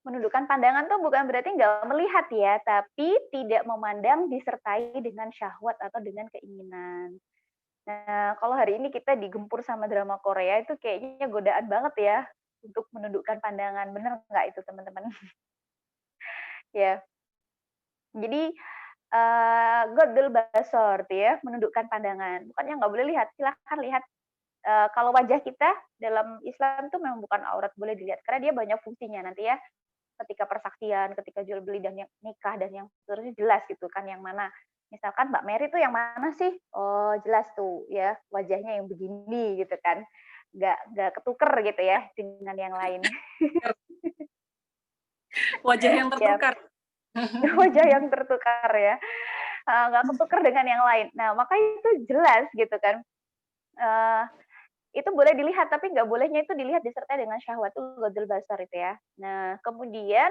Menundukkan pandangan tuh bukan berarti nggak melihat ya, tapi tidak memandang disertai dengan syahwat atau dengan keinginan. Nah, kalau hari ini kita digempur sama drama Korea itu kayaknya godaan banget ya untuk menundukkan pandangan. Bener nggak itu teman-teman? Ya, jadi ghaddul basar tuh ya, menundukkan pandangan. Bukannya nggak boleh lihat, silahkan lihat. Kalau wajah kita dalam Islam tuh memang bukan aurat, boleh dilihat karena dia banyak fungsinya nanti ya. Ketika persaksian, ketika jual beli dan yang nikah dan yang seterusnya jelas gitu kan yang mana. Misalkan Mbak Mary tuh yang mana sih? Oh, jelas tuh ya, wajahnya yang begini gitu kan. Nggak ketuker gitu ya dengan yang lain. Wajah yang Ya, tertukar. wajah yang tertukar ya. Nggak ketuker dengan yang lain. Nah, maka itu jelas gitu kan. Itu boleh dilihat, tapi nggak bolehnya itu dilihat disertai dengan syahwat, itu ghaddul basar itu ya. Nah, kemudian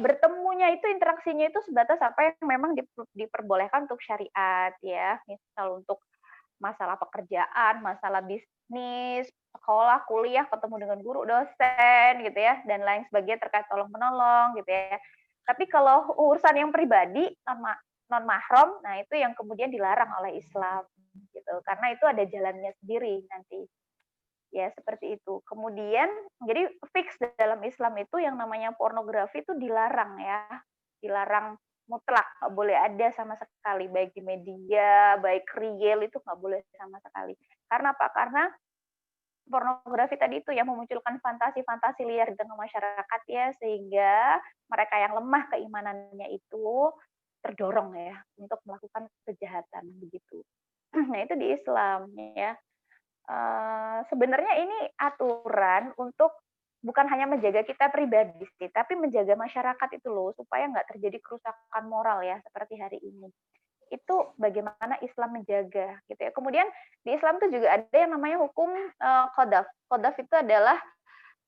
bertemunya itu interaksinya itu sebatas apa yang memang diperbolehkan untuk syariat ya, misal untuk masalah pekerjaan, masalah bisnis, sekolah, kuliah, ketemu dengan guru, dosen gitu ya, dan lain sebagainya terkait tolong menolong gitu ya. Tapi kalau urusan yang pribadi non mahram, nah itu yang kemudian dilarang oleh Islam gitu, karena itu ada jalannya sendiri nanti. Ya, seperti itu. Kemudian, jadi fix dalam Islam itu yang namanya pornografi itu dilarang ya. Dilarang mutlak, nggak boleh ada sama sekali. Baik di media, baik real, itu nggak boleh sama sekali. Karena apa? Karena pornografi tadi itu yang memunculkan fantasi-fantasi liar di tengah masyarakat ya, sehingga mereka yang lemah keimanannya itu terdorong ya untuk melakukan kejahatan begitu. Nah, itu di Islam ya. Sebenarnya ini aturan untuk bukan hanya menjaga kita pribadi sih, tapi menjaga masyarakat itu loh, supaya nggak terjadi kerusakan moral ya, seperti hari ini. Itu bagaimana Islam menjaga gitu ya. Kemudian di Islam tuh juga ada yang namanya hukum qadhaf. Qadhaf itu adalah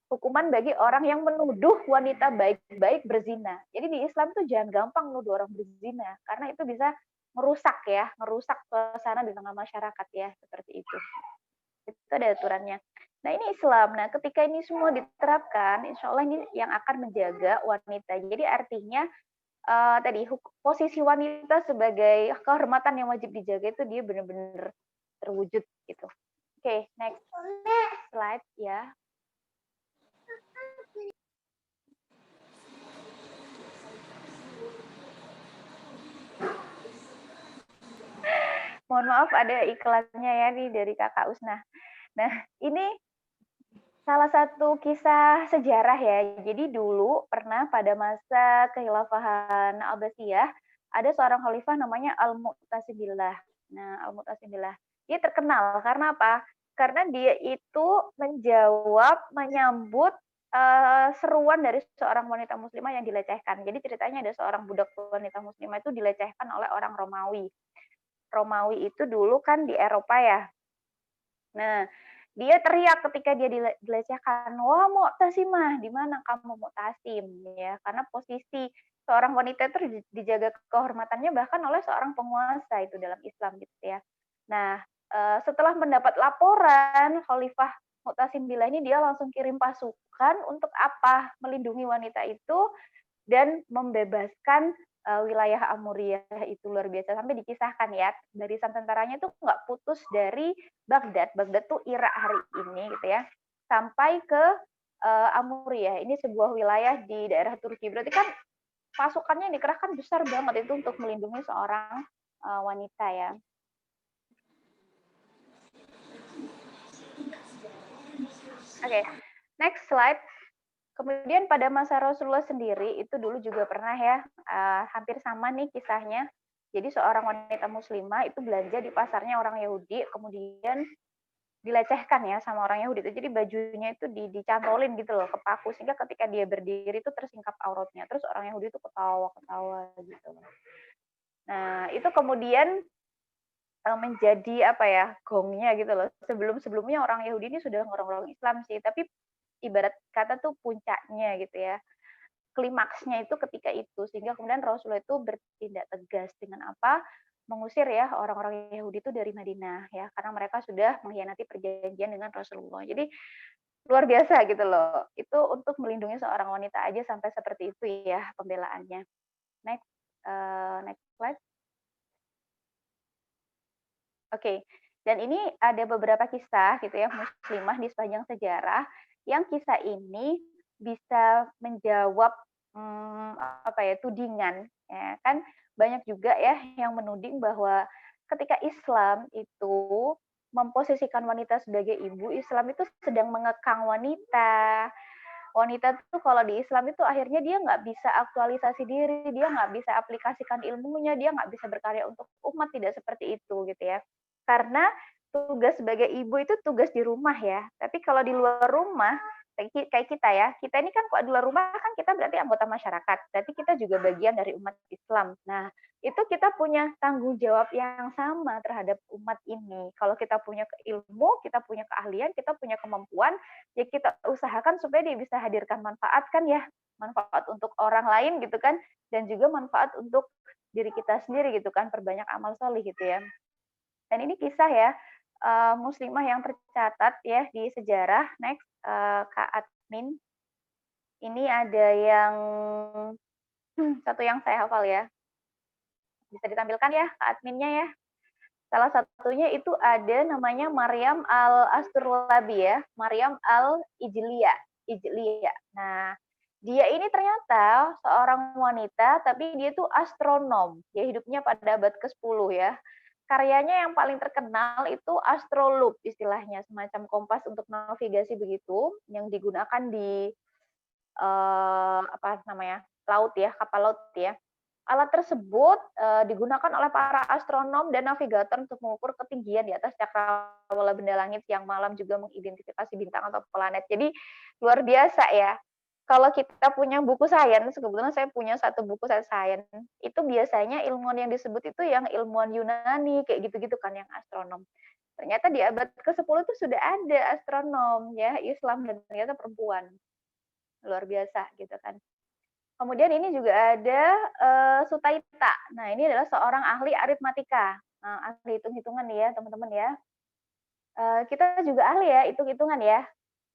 hukuman bagi orang yang menuduh wanita baik-baik berzina. Jadi di Islam tuh jangan gampang nuduh orang berzina, karena itu bisa merusak ya, merusak suasana di tengah masyarakat ya, seperti itu. Itu ada aturannya. Nah, ini Islam. Nah, ketika ini semua diterapkan, insya Allah ini yang akan menjaga wanita. Jadi artinya tadi posisi wanita sebagai kehormatan yang wajib dijaga itu dia benar-benar terwujud gitu. Oke, next slide ya. Mohon maaf ada iklannya ya nih dari Kakak Usna. Nah, ini salah satu kisah sejarah ya. Jadi dulu pernah pada masa kekhilafahan Abbasiyah ada seorang khalifah namanya Al-Mu'tasim billah. Nah, Al-Mu'tasim billah. Dia terkenal karena apa? Karena dia itu menyambut seruan dari seorang wanita muslimah yang dilecehkan. Jadi ceritanya ada seorang budak wanita muslimah itu dilecehkan oleh orang Romawi. Romawi itu dulu kan di Eropa ya. Nah, dia teriak ketika dia dilecehkan, wah Mu'tasimah, di mana kamu Mu'tasim ya? Karena posisi seorang wanita itu dijaga kehormatannya bahkan oleh seorang penguasa itu dalam Islam gitu ya. Nah, setelah mendapat laporan Khalifah Mu'tasim Billah ini, dia langsung kirim pasukan untuk apa? Melindungi wanita itu dan membebaskan wilayah Amuriyah itu. Luar biasa, sampai dikisahkan ya, barisan tentaranya itu nggak putus dari Baghdad. Baghdad tuh Irak hari ini gitu ya, sampai ke Amuriyah. Ini sebuah wilayah di daerah Turki. Berarti kan pasukannya yang dikerahkan besar banget itu untuk melindungi seorang wanita ya. Oke, next slide. Kemudian pada masa Rasulullah sendiri itu dulu juga pernah ya, hampir sama nih kisahnya. Jadi seorang wanita muslimah itu belanja di pasarnya orang Yahudi, kemudian dilecehkan ya sama orang Yahudi itu. Jadi bajunya itu dicantolin gitu loh ke paku, sehingga ketika dia berdiri itu tersingkap auratnya. Terus orang Yahudi itu ketawa-ketawa gitu. Nah, itu kemudian menjadi apa ya, gongnya gitu loh. Sebelumnya orang Yahudi ini sudah ngorong-ngorong Islam sih, tapi ibarat kata tuh puncaknya gitu ya, klimaksnya itu ketika itu, sehingga kemudian Rasulullah itu bertindak tegas dengan apa, mengusir ya orang-orang Yahudi itu dari Madinah ya, karena mereka sudah mengkhianati perjanjian dengan Rasulullah. Jadi luar biasa gitu loh, itu untuk melindungi seorang wanita aja sampai seperti itu ya pembelaannya. Next, next slide. Oke, dan ini ada beberapa kisah gitu ya muslimah di sepanjang sejarah, yang kisah ini bisa menjawab apa ya, tudingan ya kan. Banyak juga ya yang menuding bahwa ketika Islam itu memposisikan wanita sebagai ibu, Islam itu sedang mengekang wanita. Wanita tuh kalau di Islam itu akhirnya dia nggak bisa aktualisasi diri, dia nggak bisa aplikasikan ilmunya, dia nggak bisa berkarya untuk umat, tidak seperti itu gitu ya. Karena tugas sebagai ibu itu tugas di rumah ya. Tapi kalau di luar rumah, kayak kita ya, kita ini kan kalau di luar rumah kan kita berarti anggota masyarakat, berarti kita juga bagian dari umat Islam. Nah, itu kita punya tanggung jawab yang sama terhadap umat ini. Kalau kita punya ilmu, kita punya keahlian, kita punya kemampuan, ya kita usahakan supaya dia bisa hadirkan manfaat kan ya, manfaat untuk orang lain gitu kan, dan juga manfaat untuk diri kita sendiri gitu kan, perbanyak amal soleh gitu ya. Dan ini kisah ya, muslimah yang tercatat ya di sejarah. Next, Kak Admin. Ini ada yang satu yang saya hafal ya. Bisa ditampilkan ya Kak Adminnya ya. Salah satunya itu ada namanya Maryam al-Asturlabi ya, Maryam al-Ijliya. Nah, dia ini ternyata seorang wanita, tapi dia tuh astronom. Dia hidupnya pada abad ke-10 ya. Karyanya yang paling terkenal itu astrolub istilahnya, semacam kompas untuk navigasi begitu, yang digunakan di apa namanya, laut ya, kapal laut ya. Alat tersebut digunakan oleh para astronom dan navigator untuk mengukur ketinggian di atas cakrawala benda langit, yang malam juga mengidentifikasi bintang atau planet. Jadi luar biasa ya. Kalau kita punya buku sains, kebetulan saya punya satu buku sains, itu biasanya ilmuwan yang disebut itu yang ilmuwan Yunani, kayak gitu-gitu kan, yang astronom. Ternyata di abad ke-10 itu sudah ada astronom ya, Islam, dan ternyata perempuan. Luar biasa gitu kan. Kemudian ini juga ada Sutaita. Nah, ini adalah seorang ahli aritmatika. Nah, ahli hitung-hitungan ya, teman-teman ya. Kita juga ahli ya, hitung-hitungan ya.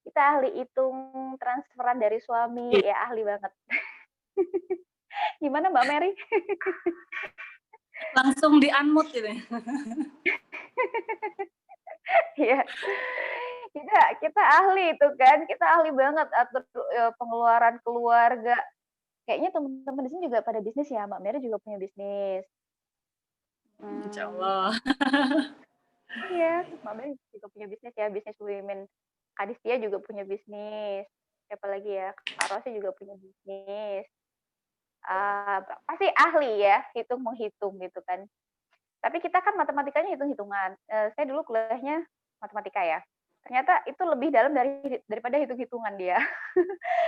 Kita ahli hitung transferan dari suami, ya ahli banget. Gimana Mbak Mary? Langsung di-unmute gitu ya. Iya. Kita ahli itu kan, kita ahli banget atur pengeluaran keluarga. Kayaknya teman-teman di sini juga pada bisnis ya, Mbak Mary juga punya bisnis. Insya Allah. Iya, Mbak Mary juga punya bisnis ya, bisnis women. Kadistia juga punya bisnis. Siapa lagi ya? Kak Rosi juga punya bisnis. Pasti ahli ya, menghitung gitu kan. Tapi kita kan matematikanya hitung-hitungan. Saya dulu kuliahnya matematika ya. Ternyata itu lebih dalam daripada hitung-hitungan dia.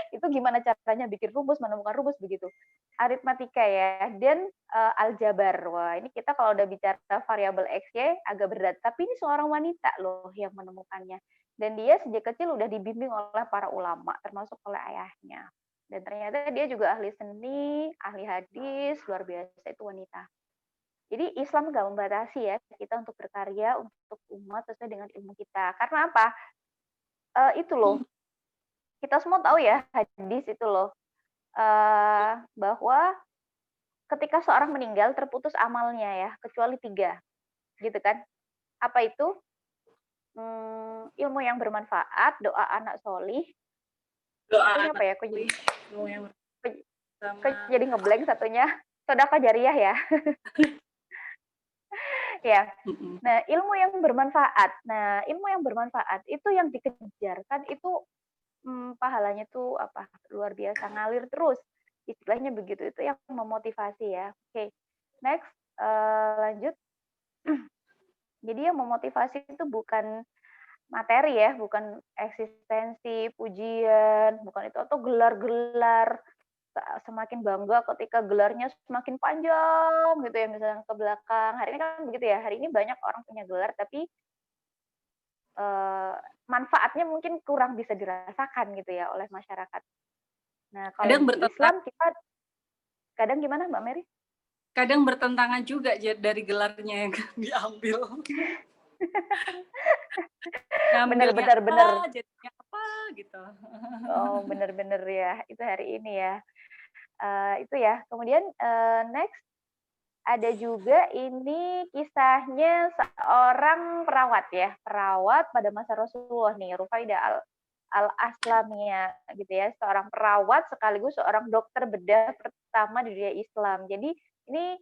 Itu gimana caranya bikin rumus, menemukan rumus begitu. Aritmatika ya, dan aljabar. Wah, ini kita kalau udah bicara variabel X, Y agak berat. Tapi ini seorang wanita loh yang menemukannya. Dan dia sejak kecil udah dibimbing oleh para ulama, termasuk oleh ayahnya. Dan ternyata dia juga ahli seni, ahli hadis, luar biasa, itu wanita. Jadi Islam nggak membatasi ya kita untuk berkarya untuk umat sesuai dengan ilmu kita. Karena apa? Itu loh, kita semua tahu ya hadis itu loh, bahwa ketika seorang meninggal terputus amalnya ya, kecuali 3, gitu kan. Apa itu? Ilmu yang bermanfaat, doa anak solih, Doa satunya apa anak ya? Kok jadi, ilmu yang kok sama. jadi ngeblank satunya? Sedekah jariah ya. Ya. Mm-mm. Nah, ilmu yang bermanfaat. Nah, ilmu yang bermanfaat itu yang dikejar kan itu pahalanya tuh apa? Luar biasa ngalir terus. Istilahnya begitu. Itu yang memotivasi ya. Oke. Next, lanjut. Jadi yang memotivasi itu bukan materi ya, bukan eksistensi, pujian, bukan itu atau gelar-gelar. Semakin bangga ketika gelarnya semakin panjang gitu ya, misalnya ke belakang. Hari ini kan begitu ya, hari ini banyak orang punya gelar tapi manfaatnya mungkin kurang bisa dirasakan gitu ya oleh masyarakat. Nah, kalau Kadang di Islam kita kadang gimana Mbak Mary? kadang bertentangan juga dari gelarnya yang diambil. Ngambilnya Benar. jadinya apa gitu. Oh, benar-benar ya. Itu hari ini ya. Itu ya. Kemudian next ada juga ini kisahnya seorang perawat ya, perawat pada masa Rasulullah nih, Rufaidah al-Aslamiyah gitu ya, seorang perawat sekaligus seorang dokter bedah pertama di dunia Islam. Jadi ini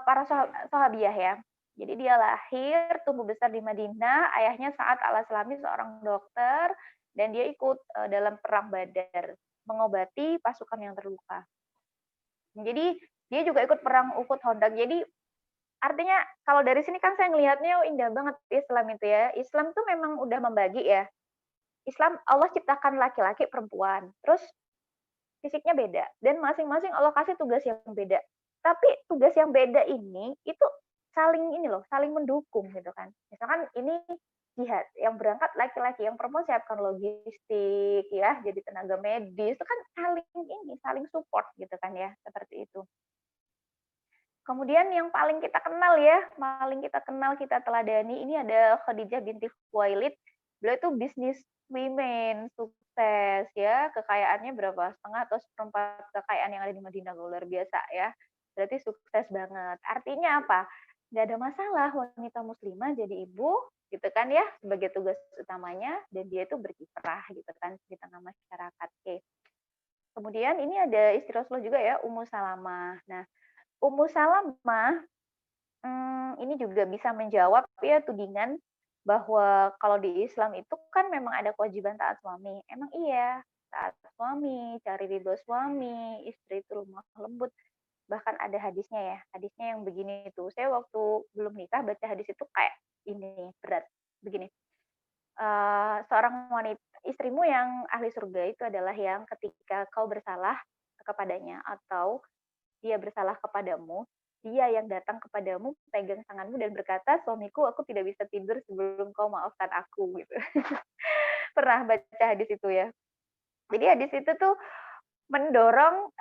para sahabiah ya. Jadi dia lahir, tumbuh besar di Madinah, ayahnya Sa'ad al-Aslami seorang dokter dan dia ikut dalam perang Badar, mengobati pasukan yang terluka. Jadi dia juga ikut perang Uhud, Khandaq. Jadi artinya kalau dari sini kan saya ngelihatnya indah banget Islam itu ya. Islam tuh memang udah membagi ya. Islam Allah ciptakan laki-laki perempuan. Terus fisiknya beda dan masing-masing Allah kasih tugas yang beda. Tapi tugas yang beda ini itu saling ini loh, saling mendukung gitu kan. Misalkan ini jihad, yang berangkat laki-laki, yang perempuan siapkan logistik ya, jadi tenaga medis, itu kan saling support gitu kan ya, seperti itu. Kemudian yang paling kita kenal ya, kita teladani, ini ada Khadijah binti Khuwailid. Beliau itu bisnis women, sukses ya, kekayaannya berapa? Setengah atau seperempat kekayaan yang ada di Madinah, luar biasa ya. Berarti sukses banget. Artinya apa? Nggak ada masalah wanita muslimah jadi ibu, gitu kan ya, sebagai tugas utamanya, dan dia itu berkiprah gitu kan di tengah masyarakat. Oke. Kemudian ini ada istri Rasulullah juga ya, Ummu Salamah. Nah, Ummu Salamah ini juga bisa menjawab ya tudingan bahwa kalau di Islam itu kan memang ada kewajiban taat suami. Emang iya, taat suami, cari ridho suami, istri itu lemah lembut. Bahkan ada hadisnya ya, hadisnya yang begini itu. Saya waktu belum nikah baca hadis itu kayak ini berat. Begini, seorang wanita, istrimu yang ahli surga itu adalah yang ketika kau bersalah kepadanya atau dia bersalah kepadamu, dia yang datang kepadamu, pegang tanganmu dan berkata, suamiku, aku tidak bisa tidur sebelum kau maafkan aku. Gitu. Pernah baca hadis itu ya. Jadi hadis itu tuh mendorong,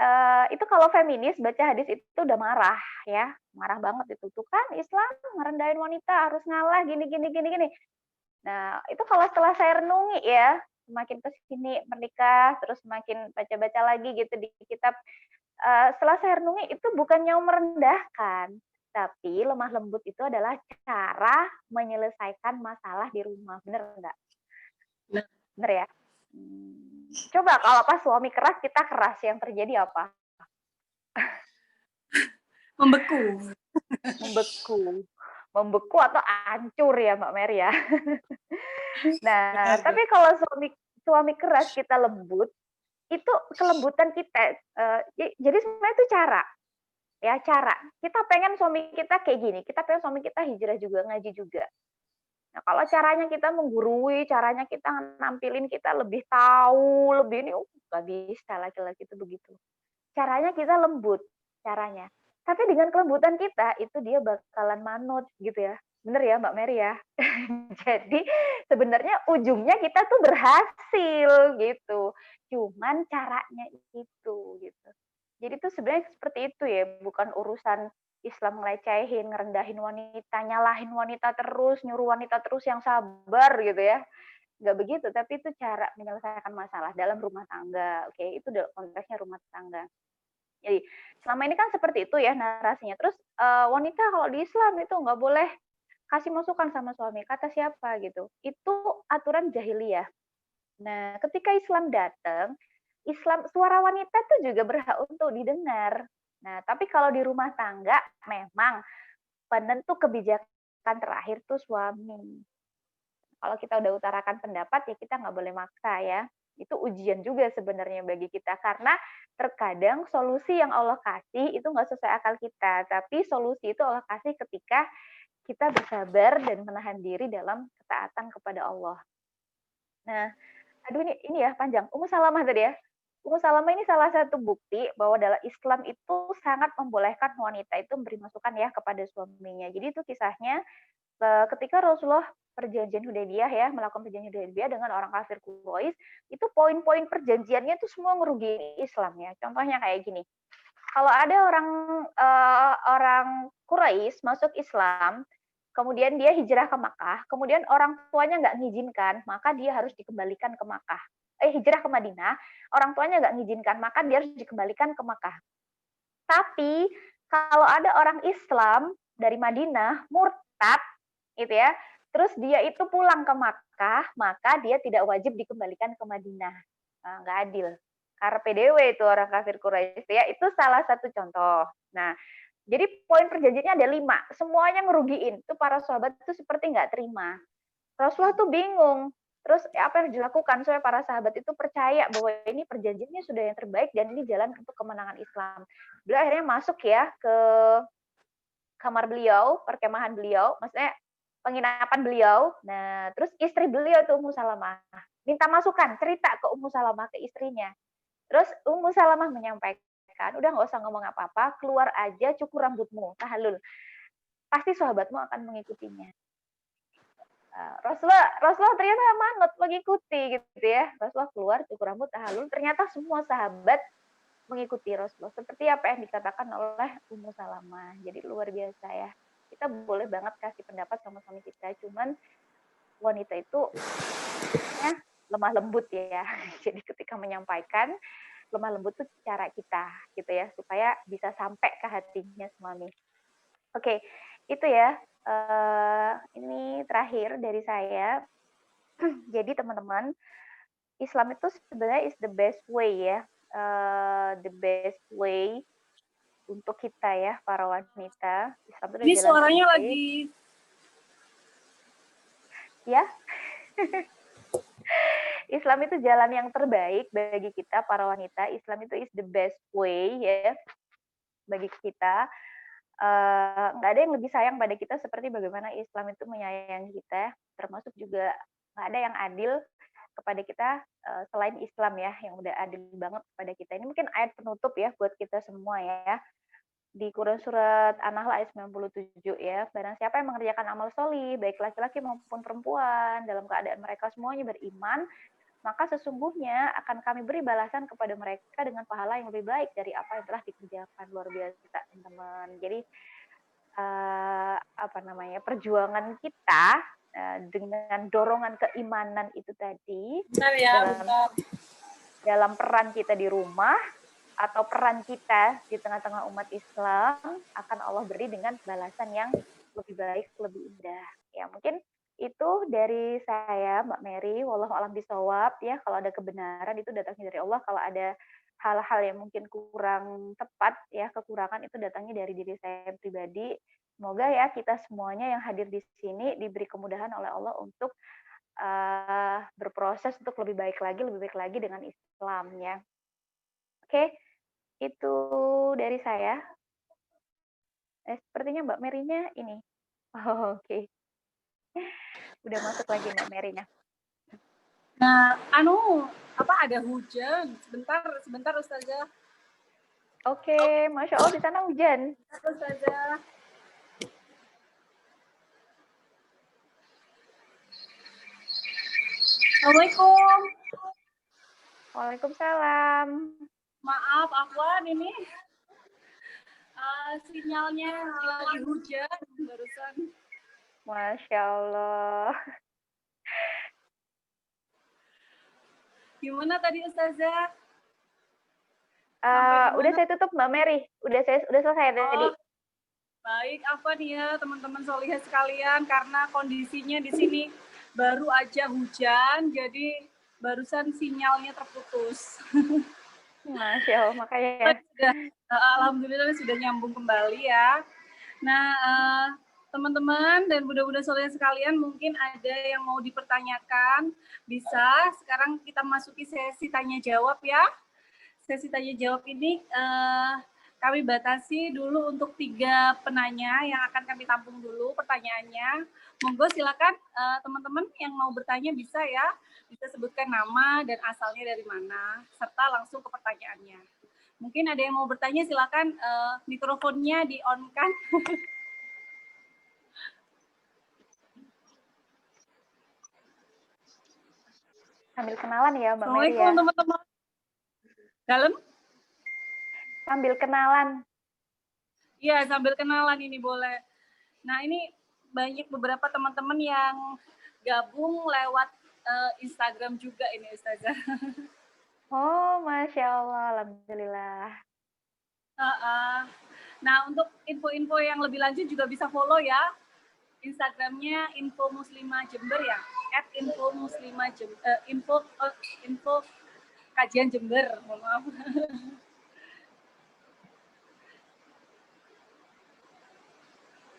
itu kalau feminis baca hadis itu udah marah ya, marah banget itu. Tuh kan Islam ngerendahin wanita, harus ngalah, gini. Nah, itu kalau setelah saya renungi ya, semakin ke sini menikah, terus semakin baca-baca lagi gitu di kitab, setelah saya renungi itu bukannya merendahkan, tapi lemah lembut itu adalah cara menyelesaikan masalah di rumah. Bener nggak? Bener ya? Coba kalau pas suami keras, kita keras, yang terjadi apa? Membeku atau hancur ya Mbak Mary ya. Nah, tapi kalau suami keras kita lembut, itu kelembutan kita, jadi sebenarnya itu cara kita pengen suami kita kayak gini, kita pengen suami kita hijrah juga, ngaji juga. Nah, kalau caranya kita menggurui, caranya kita nampilin kita lebih tahu, lebih ini, nggak bisa laki-laki itu begitu. Caranya kita lembut, caranya. Tapi dengan kelembutan kita, itu dia bakalan manut gitu ya. Bener ya Mbak Mary ya? Jadi sebenarnya ujungnya kita tuh berhasil gitu. Cuman caranya itu gitu. Jadi tuh sebenarnya seperti itu ya, bukan urusan Islam ngelecehin, ngerendahin wanita, nyalahin wanita terus, nyuruh wanita terus yang sabar gitu ya. Nggak begitu, tapi itu cara menyelesaikan masalah dalam rumah tangga. Oke, itu konteksnya rumah tangga. Jadi selama ini kan seperti itu ya narasinya. Terus wanita kalau di Islam itu nggak boleh kasih masukan sama suami. Kata siapa gitu? Itu aturan jahiliyah. Nah, ketika Islam datang, suara wanita itu juga berhak untuk didengar. Nah, tapi kalau di rumah tangga memang penentu kebijakan terakhir tuh suami. Kalau kita udah utarakan pendapat ya kita nggak boleh maksa ya. Itu ujian juga sebenarnya bagi kita karena terkadang solusi yang Allah kasih itu nggak sesuai akal kita, tapi solusi itu Allah kasih ketika kita bersabar dan menahan diri dalam ketaatan kepada Allah. Nah, aduh ini ya panjang. Ummu Salamah tadi ya. Ummu Salamah ini salah satu bukti bahwa dalam Islam itu sangat membolehkan wanita itu memberi masukan ya kepada suaminya. Jadi itu kisahnya ketika Rasulullah perjanjian Hudaybiyah ya, melakukan perjanjian Hudaybiyah dengan orang kafir Quraisy, itu poin-poin perjanjiannya itu semua ngerugiin Islam ya. Contohnya kayak gini. Kalau ada orang Quraisy masuk Islam, kemudian dia hijrah ke Makkah, kemudian orang tuanya nggak mengizinkan, maka dia harus dikembalikan ke Makkah. Hijrah ke Madinah, orang tuanya nggak mengizinkan, maka dia harus dikembalikan ke Makkah. Tapi kalau ada orang Islam dari Madinah murtad, gitu ya, terus dia itu pulang ke Makkah, maka dia tidak wajib dikembalikan ke Madinah. Nah, nggak adil. Karena PDW itu orang kafir Quraisy ya, itu salah satu contoh. Nah, jadi poin perjanjiannya ada 5, semuanya ngerugiin. Itu para sahabat itu seperti nggak terima. Rasulullah tuh bingung. Terus apa yang dilakukan supaya para sahabat itu percaya bahwa ini perjanjiannya sudah yang terbaik dan ini jalan untuk kemenangan Islam. Beliau akhirnya masuk ya ke kamar beliau, perkemahan beliau, maksudnya penginapan beliau. Nah, terus istri beliau itu Ummu Salamah minta masukan, cerita ke Ummu Salamah, ke istrinya. Terus Ummu Salamah menyampaikan, udah nggak usah ngomong apa-apa, keluar aja cukur rambutmu, tahallul. Pasti sahabatmu akan mengikutinya. Rasulullah ternyata manut mengikuti gitu ya. Rasulullah keluar cukur rambut, tahallul, ternyata semua sahabat mengikuti Rasulullah seperti apa yang dikatakan oleh Ummu Salamah. Jadi luar biasa ya. Kita boleh banget kasih pendapat sama suami kita, cuman wanita itu ya, lemah lembut ya. Jadi ketika menyampaikan lemah lembut itu cara kita gitu ya, supaya bisa sampai ke hatinya suami. Oke, itu ya. Ini terakhir dari saya. Jadi teman-teman, Islam itu sebenarnya is the best way ya, the best way untuk kita ya para wanita. Islam itu Ini jalan suaranya terbaik. lagi. Ya. Islam itu jalan yang terbaik bagi kita para wanita. Islam itu is the best way ya bagi kita. Nggak ada yang lebih sayang pada kita seperti bagaimana Islam itu menyayangi kita, termasuk juga nggak ada yang adil kepada kita selain Islam ya, yang udah adil banget kepada kita. Ini mungkin ayat penutup ya buat kita semua ya. Di Quran surat An-Nahl ayat 97 ya, barang siapa yang mengerjakan amal solih, baik laki-laki maupun perempuan, dalam keadaan mereka semuanya beriman, maka sesungguhnya akan kami beri balasan kepada mereka dengan pahala yang lebih baik dari apa yang telah dikerjakan. Luar biasa teman-teman. Jadi perjuangan kita dengan dorongan keimanan itu tadi dalam peran kita di rumah atau peran kita di tengah-tengah umat Islam akan Allah beri dengan balasan yang lebih baik, lebih indah. Ya mungkin itu dari saya, Mbak Mary. Wallahu a'lam bishawab ya. Kalau ada kebenaran itu datangnya dari Allah. Kalau ada hal-hal yang mungkin kurang tepat ya, kekurangan itu datangnya dari diri saya pribadi. Semoga ya kita semuanya yang hadir di sini diberi kemudahan oleh Allah untuk berproses untuk lebih baik lagi dengan Islam ya. Oke, itu dari saya. Sepertinya Mbak Mary-nya ini. Oke. Udah masuk lagi Mbak Mary-nya. Nah, ada hujan. Sebentar Ustazah. Oke, Masya Allah di sana hujan. Ustazah. Assalamualaikum. Waalaikumsalam. Maaf, Afwan ini. Sinyalnya lagi hujan barusan. Masya Allah. Gimana tadi Ustazah? Udah saya tutup Mbak Mary. Udah selesai tadi. Baik, apa nih ya teman-teman solihat sekalian, karena kondisinya di sini baru aja hujan, jadi barusan sinyalnya terputus. Masya Allah, makanya. Alhamdulillah sudah nyambung kembali ya. Nah, teman-teman dan bunda-bunda solihat sekalian, mungkin ada yang mau dipertanyakan, bisa. Sekarang kita masuki sesi tanya jawab ya. Sesi tanya jawab ini kami batasi dulu untuk 3 penanya yang akan kami tampung dulu pertanyaannya. Monggo silakan teman-teman yang mau bertanya bisa ya, bisa sebutkan nama dan asalnya dari mana, serta langsung ke pertanyaannya. Mungkin ada yang mau bertanya, silakan mikrofonnya di-on-kan. Sambil kenalan ya Mbak Mary ya. Assalamualaikum teman-teman. Dalam? Sambil kenalan. Iya, sambil kenalan ini boleh. Nah, ini banyak beberapa teman-teman yang gabung lewat Instagram juga ini Ustazah. Oh, Masya Allah, Alhamdulillah. Nah, untuk info-info yang lebih lanjut juga bisa follow ya. Instagramnya Info Muslimah Jember ya. @info-muslimah Jember, info kajian Jember, mohon maaf.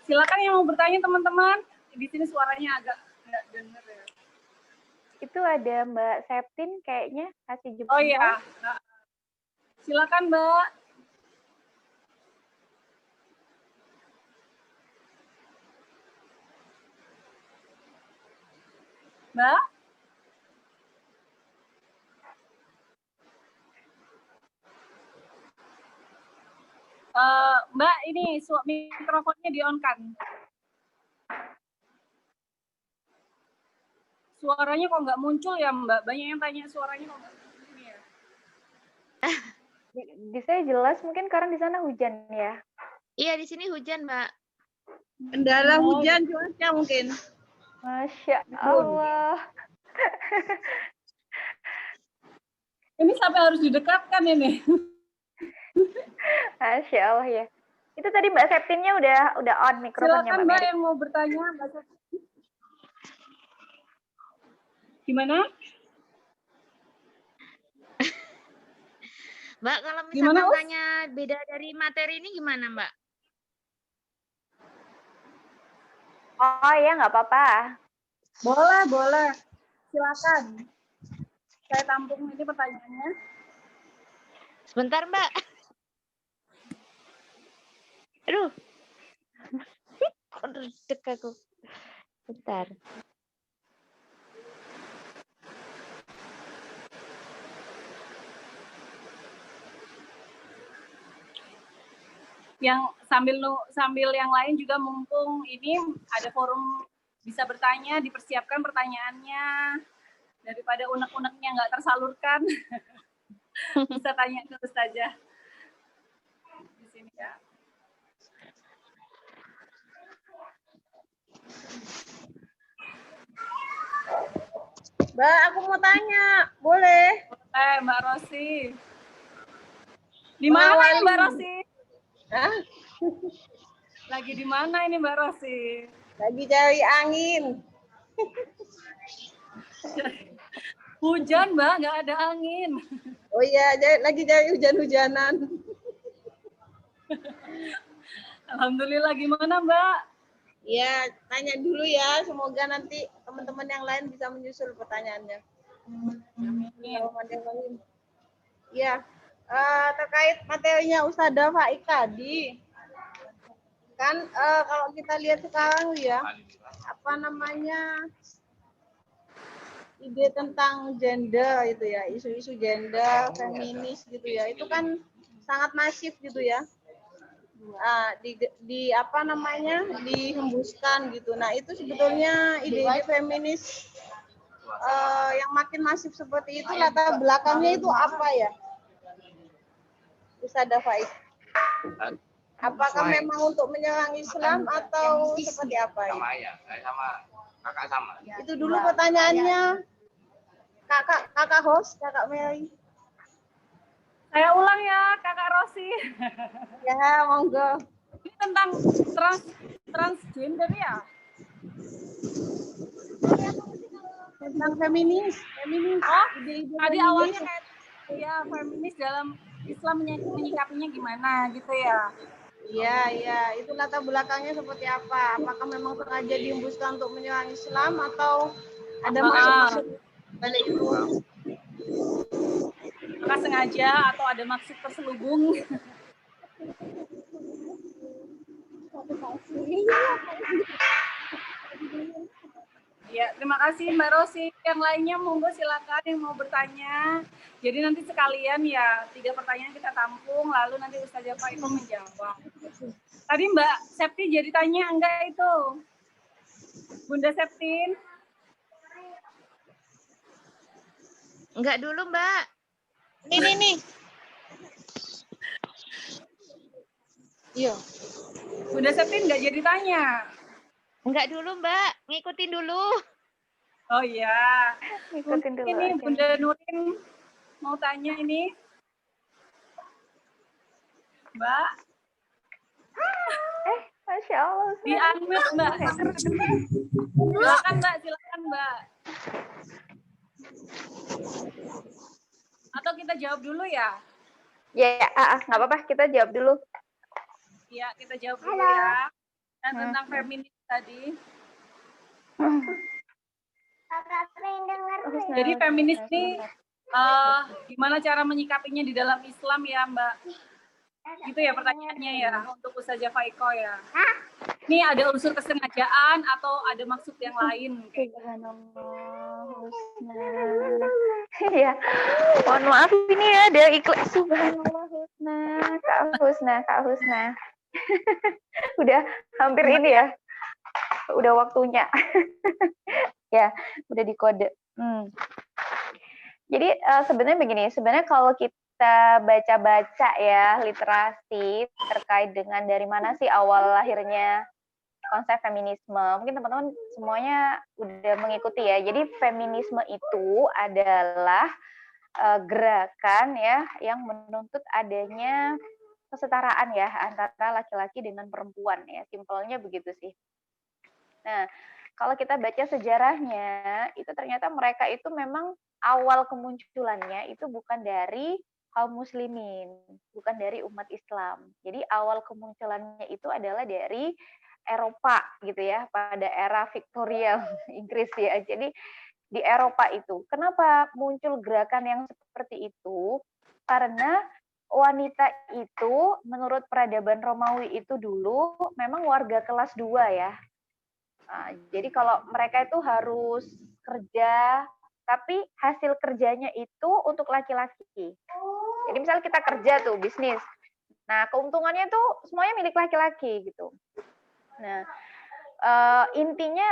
Silakan yang mau bertanya teman-teman. Di sini suaranya agak nggak dengar ya. Itu ada Mbak Septin kayaknya kasih jempol. Oh iya. Silakan Mbak. Mbak? Mbak, ini mikrofonnya di-on-kan. Suaranya kok nggak muncul ya, Mbak? Banyak yang tanya suaranya kok nggak muncul ya. Di saya jelas, mungkin karena di sana hujan ya. Iya, di sini hujan, Mbak. Kendala hujan cuaca mungkin. Masya Allah. Ini sampai harus didekatkan ini. Masya Allah ya. Itu tadi Mbak Septinnya udah on mikrofonnya. Silakan Mbak yang mau bertanya, Mbak Septin. Gimana? Mbak, kalau misalkan tanya beda dari materi ini gimana, Mbak? Oh iya, nggak apa-apa. Boleh. Silakan. Saya tampung ini pertanyaannya. Sebentar, Mbak. Aduh. Kok redek aku. Bentar. Yang sambil yang lain juga mumpung ini ada forum bisa bertanya, dipersiapkan pertanyaannya daripada unek-uneknya nggak tersalurkan. Bisa tanya ke Ustazah di sini ya. Mbak, aku mau tanya, boleh? Mbak Rosi. Di mana ini Mbak Rosi? Hah? Lagi di mana ini Mbak Rosi? Lagi cari angin. Hujan Mbak, nggak ada angin. Oh iya, lagi cari hujan-hujanan. Alhamdulillah, gimana Mbak? Ya, tanya dulu ya. Semoga nanti teman-teman yang lain bisa menyusul pertanyaannya. Ya, terkait materinya Ustadzah Faik tadi, kan kalau kita lihat sekarang ya, apa namanya, ide tentang gender itu ya, isu-isu gender, feminis gitu ya, itu kan sangat masif gitu ya. Di apa namanya, dihembuskan gitu. Nah, itu sebetulnya ide-ide feminis yang makin masif seperti itu, latar belakangnya itu apa ya, Ustadzah Faik? Apakah memang untuk menyerang Islam atau seperti apa ya? Sama ayah, saya sama kakak sama. Itu dulu pertanyaannya. Kakak host, Kakak Mary. Saya ulang ya, Kakak Rosi. Ya, monggo. Ini tentang transgender ya? Tentang feminis. Oh, Ide-ide tadi feminis. awalnya kayak ya feminis dalam Islam menyikapinya gimana gitu ya? Iya, itu latar belakangnya seperti apa? Apakah memang sengaja dihembuskan untuk menyerang Islam atau ada maksud balik itu? Apakah sengaja atau ada maksud terselubung? Ya, terima kasih Mbak Rosi. Yang lainnya monggo silakan yang mau bertanya. Jadi nanti sekalian ya 3 pertanyaan kita tampung, lalu nanti Ustazah Faiko menjawab. Tadi Mbak Septi jadi tanya enggak itu? Bunda Septin? Enggak dulu, Mbak. Nih. Iya. Bunda Septin enggak jadi tanya? Enggak dulu, Mbak. Ngikutin dulu. Oh iya. Ikutin dulu. Ini aja. Bunda Nurin mau tanya ini. Mbak, Masya Allah. di unmute Mbak. Silakan Mbak. Atau kita jawab dulu ya? Ya, nggak apa-apa, kita jawab dulu. Iya, kita jawab dulu ya. Dan tentang feminis tadi. Jadi feminis ini gimana cara menyikapinya di dalam Islam ya Mbak? Gitu ya pertanyaannya ya untuk Ustazah Faiko ya. Ini ada unsur kesengajaan atau ada maksud yang lain? Subhanallah, Husna. Ya, mohon maaf ini ya ada iklan. Subhanallah, Kak Husna. Udah hampir ini ya. Udah waktunya. Ya, udah dikode. Jadi sebenarnya begini, sebenarnya kalau kita baca-baca ya literasi terkait dengan dari mana sih awal lahirnya konsep feminisme, mungkin teman-teman semuanya udah mengikuti ya. Jadi feminisme itu adalah gerakan ya yang menuntut adanya kesetaraan ya antara laki-laki dengan perempuan ya, simpelnya begitu sih. Nah, kalau kita baca sejarahnya, itu ternyata mereka itu memang awal kemunculannya itu bukan dari kaum muslimin, bukan dari umat Islam. Jadi awal kemunculannya itu adalah dari Eropa gitu ya, pada era Victoria Inggris ya. Jadi di Eropa itu, kenapa muncul gerakan yang seperti itu? Karena wanita itu menurut peradaban Romawi itu dulu memang warga kelas 2 ya. Nah, jadi kalau mereka itu harus kerja, tapi hasil kerjanya itu untuk laki-laki. Jadi misalnya kita kerja tuh bisnis, nah keuntungannya tuh semuanya milik laki-laki gitu. Nah intinya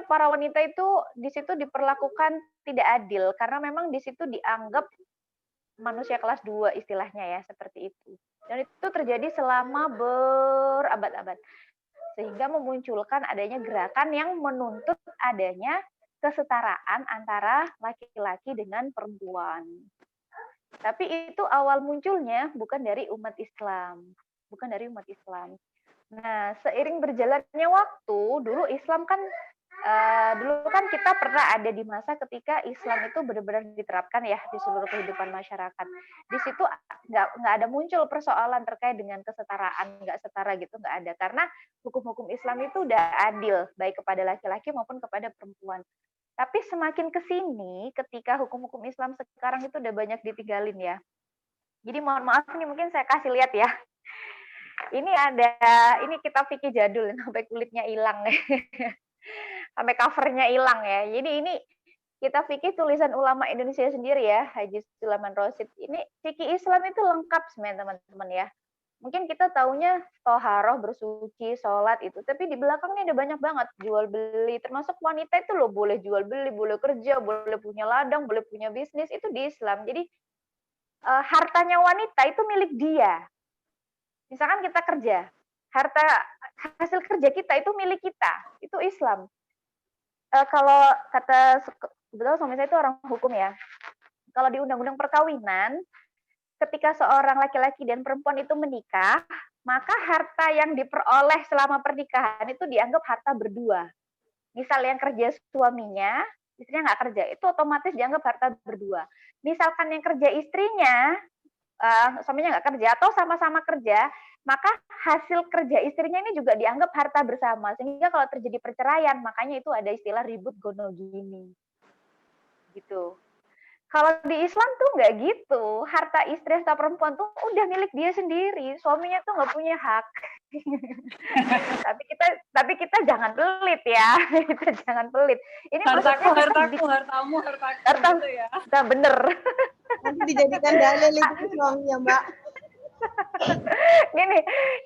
para wanita itu di situ diperlakukan tidak adil karena memang di situ dianggap manusia kelas 2 istilahnya ya seperti itu. Dan itu terjadi selama berabad-abad. Sehingga memunculkan adanya gerakan yang menuntut adanya kesetaraan antara laki-laki dengan perempuan. Tapi itu awal munculnya bukan dari umat Islam. Nah, seiring berjalannya waktu, dulu Islam kan kita pernah ada di masa ketika Islam itu benar-benar diterapkan ya di seluruh kehidupan masyarakat. Di situ nggak ada muncul persoalan terkait dengan kesetaraan, nggak setara gitu, nggak ada. Karena hukum-hukum Islam itu udah adil, baik kepada laki-laki maupun kepada perempuan. Tapi semakin ke sini, ketika hukum-hukum Islam sekarang itu udah banyak ditinggalin ya. Jadi mohon maaf nih, mungkin saya kasih lihat ya. Ini kita fikih jadul, sampai kulitnya hilang ya. Sampai covernya hilang ya. Jadi ini kita fikih tulisan ulama Indonesia sendiri ya, Haji Sulaiman Rosyid. Ini fikih Islam itu lengkap sebenarnya teman-teman ya. Mungkin kita taunya toharoh, bersuci, sholat itu, tapi di belakangnya ada banyak banget jual beli, termasuk wanita itu loh boleh jual beli, boleh kerja, boleh punya ladang, boleh punya bisnis, itu di Islam. Jadi hartanya wanita itu milik dia. Misalkan kita kerja, harta hasil kerja kita itu milik kita, itu Islam. Kalau kata kebetulan suami saya itu orang hukum ya. Kalau di undang-undang perkawinan, ketika seorang laki-laki dan perempuan itu menikah, maka harta yang diperoleh selama pernikahan itu dianggap harta berdua. Misal yang kerja suaminya, istrinya nggak kerja, itu otomatis dianggap harta berdua. Misalkan yang kerja istrinya, suaminya nggak kerja atau sama-sama kerja, maka hasil kerja istrinya ini juga dianggap harta bersama. Sehingga kalau terjadi perceraian, makanya itu ada istilah ribut gonogini. Gitu. Kalau di Islam tuh nggak gitu. Harta istri atau perempuan tuh udah milik dia sendiri. Suaminya tuh nggak punya hak. tapi kita jangan pelit ya. Kita jangan pelit. Ini Hartaku, maksudnya hartamu, hartaku gitu ya. Nah, bener. Nanti dijadikan dalil itu suaminya, Mbak. Gini,